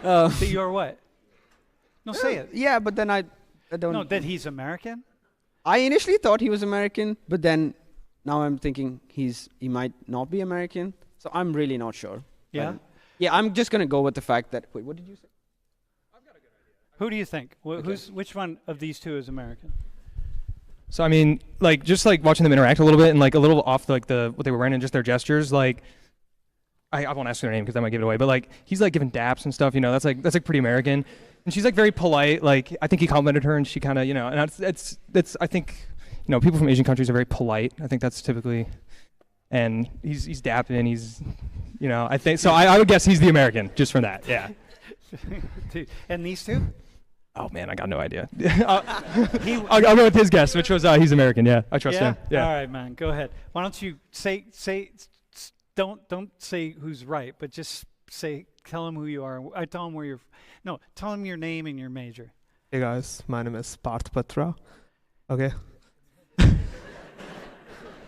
That you're what? No, say it. Yeah, but then I don't. No, that he's American? I initially thought he was American, but then now I'm thinking he might not be American. So I'm really not sure. Yeah? Yeah, I'm just gonna go with the fact that. Wait, what did you say? Who do you think? Okay. Which one of these two is American? So I mean, like just like watching them interact a little bit and like a little off like what they were wearing and just their gestures, like I won't ask their name because that might give it away, but like he's like giving daps and stuff, you know, that's like pretty American. And she's like very polite, like I think he complimented her and she kind of, you know, and that's I think, you know, people from Asian countries are very polite. I think that's typically, and he's dapping, he's, you know, I think so. I would guess he's the American just from that, yeah. And these two? Oh man, I got no idea. I'll go with his guess, which was he's American. Yeah, I trust him. Yeah. All right, man. Go ahead. Why don't you don't say who's right, but just tell him who you are. I tell him where you're. No, tell him your name and your major. Hey guys, my name is Parth Patra. Okay.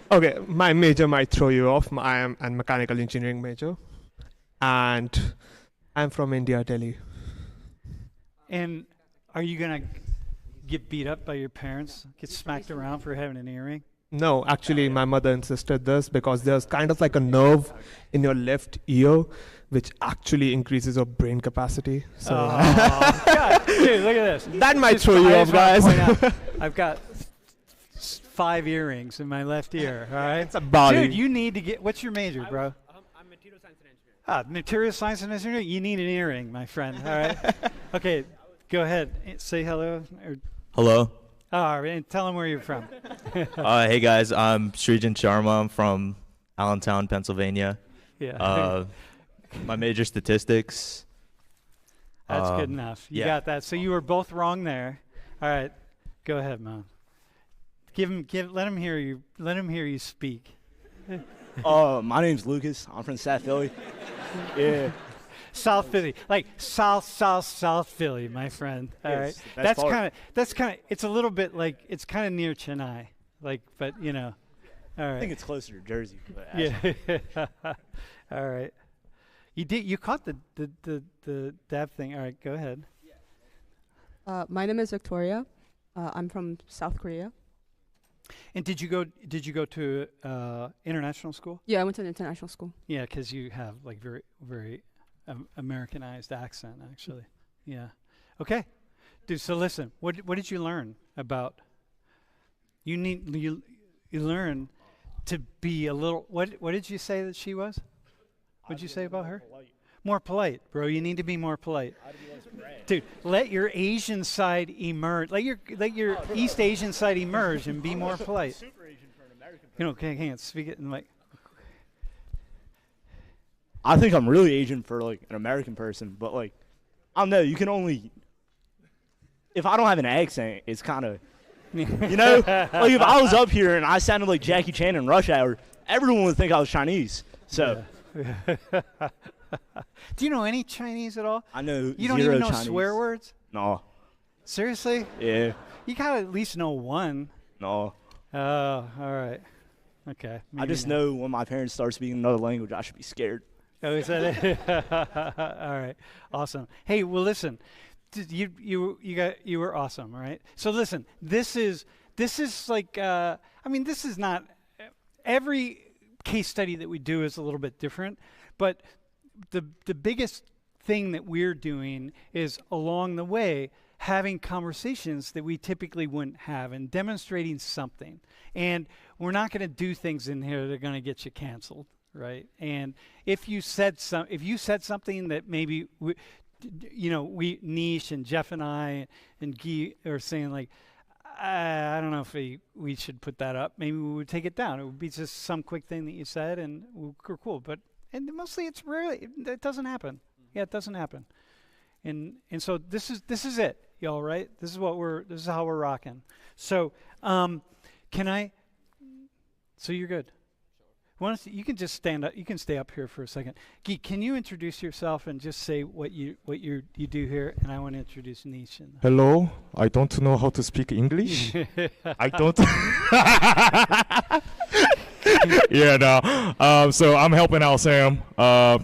Okay, my major might throw you off. I am a mechanical engineering major, and I'm from India, Delhi. And are you gonna get beat up by your parents? Get smacked around for having an earring? No, actually, my mother insisted this because there's kind of like a nerve in your left ear, which actually increases your brain capacity. So God, dude, look at this. that might Just- throw you I off, just wanna guys. point out, I've got 5 earrings in my left ear. All right. It's a body. Dude, you need to get. What's your major, bro? I'm material science and engineering. Material science and engineering. You need an earring, my friend. All right. Okay, go ahead. Say hello. Hello. All right, and tell them where you're from. Hey guys, I'm Srijan Sharma. I'm from Allentown, Pennsylvania. Yeah. My major statistics. That's good enough. You yeah. got that. So you were both wrong there. All right. Go ahead, Mom. Let him hear you. Let him hear you speak. My name's Lucas. I'm from South Philly. Yeah. South Philly, like South Philly, my friend. All right, Yes, that's that's kind of. It's a little bit like it's kind of near Chennai, like, but you know. All I think right. it's closer to Jersey. But Yeah. All right. You caught the dab thing. All right, go ahead. My name is Victoria. I'm from South Korea. And did you go to international school? Yeah, I went to an international school. Yeah, because you have like very Americanized accent, actually. Yeah. Okay. Dude, so listen. What did you learn about? You learn to be a little. What did you say that she was? What did you say about her? More polite, bro. You need to be more polite. Dude, let your Asian side emerge. Let your East Asian side emerge and be more polite. Super Asian for an American. You know, can't speak it in like. I think I'm really Asian for like an American person, but like, I don't know. You can only. If I don't have an accent, it's kind of. You know, like if I was up here and I sounded like Jackie Chan in Rush Hour, everyone would think I was Chinese. So. Yeah. Do you know any Chinese at all? I know. You don't zero even know Chinese. swear words? No. Seriously? Yeah. You gotta at least know one. No. Oh, all right. Okay. I maybe just not. know when my parents start speaking another language, I should be scared. Oh, is that it? All right. Awesome. Hey, well, listen. You were awesome, all right? So listen, this is like I mean, this is not every case study that we do is a little bit different, but the biggest thing that we're doing is along the way having conversations that we typically wouldn't have and demonstrating something. And we're not going to do things in here that are going to get you canceled, right? And if you said something that maybe we Nish and Jeff and I and Guy are saying like, I don't know if we should put that up. Maybe we would take it down. It would be just some quick thing that you said, and we're cool. But mostly it's rarely it doesn't happen. Yeah, it doesn't happen. And so this is it, y'all. Right? This is how we're rocking. So can I? So you're good. You can just stand up. You can stay up here for a second. Guy, can you introduce yourself and just say what you do here? And I want to introduce Nish. Hello, I don't know how to speak English. I don't. Yeah, no. So I'm helping out Sam. No.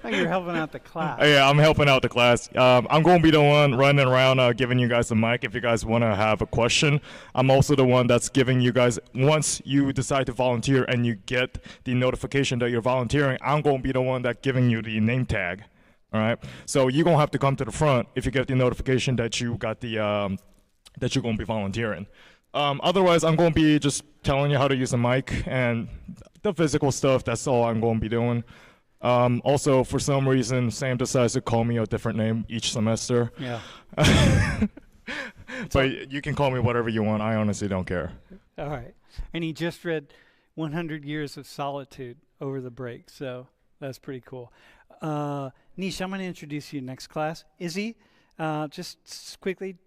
Oh, you're helping out the class. Yeah, I'm helping out the class. I'm going to be the one running around giving you guys the mic if you guys want to have a question. I'm also the one that's giving you guys, once you decide to volunteer and you get the notification that you're volunteering, I'm going to be the one that's giving you the name tag. All right? So you're going to have to come to the front if you get the notification that you got the that you're going to be volunteering. Otherwise, I'm going to be just telling you how to use the mic and the physical stuff. That's all I'm going to be doing. Also, for some reason, Sam decides to call me a different name each semester. Yeah. But you can call me whatever you want. I honestly don't care. All right. And he just read 100 Years of Solitude over the break, so that's pretty cool. Nish, I'm going to introduce you next class. Izzy, just quickly,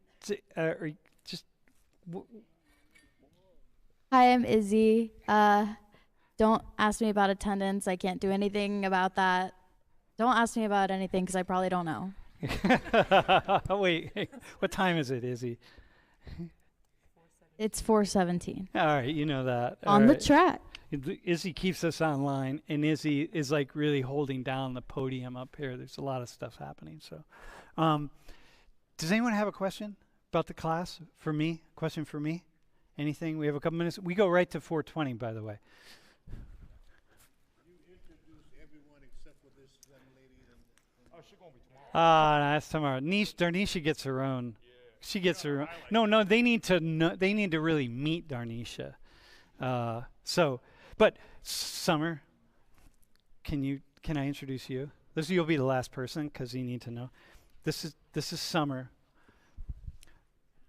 Hi, I'm Izzy. Don't ask me about attendance. I can't do anything about that. Don't ask me about anything because I probably don't know. Wait, what time is it, Izzy? It's 4:17. All right, you know that. On the track. Izzy keeps us online, and Izzy is like really holding down the podium up here. There's a lot of stuff happening. So Does anyone have a question about the class for me? Question for me? Anything? We have a couple minutes. We go right to 4:20, by the way. That's tomorrow. Darnisha gets her own. Yeah. She gets her own. No, they need to know. They need to really meet Darnisha. But Summer, can I introduce you? You'll be the last person because you need to know. This is Summer.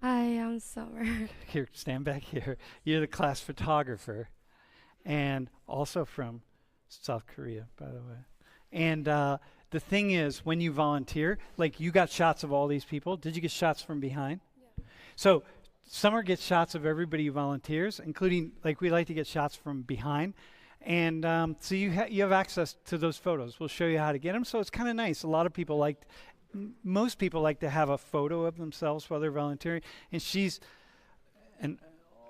Hi, I'm Summer. Here, stand back here. You're the class photographer, and also from South Korea, by the way. And the thing is, when you volunteer, like you got shots of all these people. Did you get shots from behind? Yeah. So Summer gets shots of everybody who volunteers, including, like, we like to get shots from behind. And so you have access to those photos. We'll show you how to get them. So it's kind of nice. A lot of people most people like to have a photo of themselves while they're volunteering. And she's an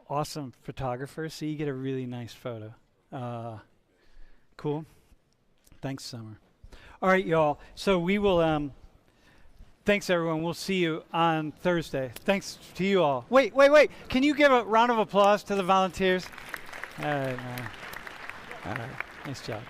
awesome photographer, so you get a really nice photo. Cool. Thanks, Summer. All right, y'all. So we will, thanks, everyone. We'll see you on Thursday. Thanks to you all. Wait. Can you give a round of applause to the volunteers? All right. Nice job.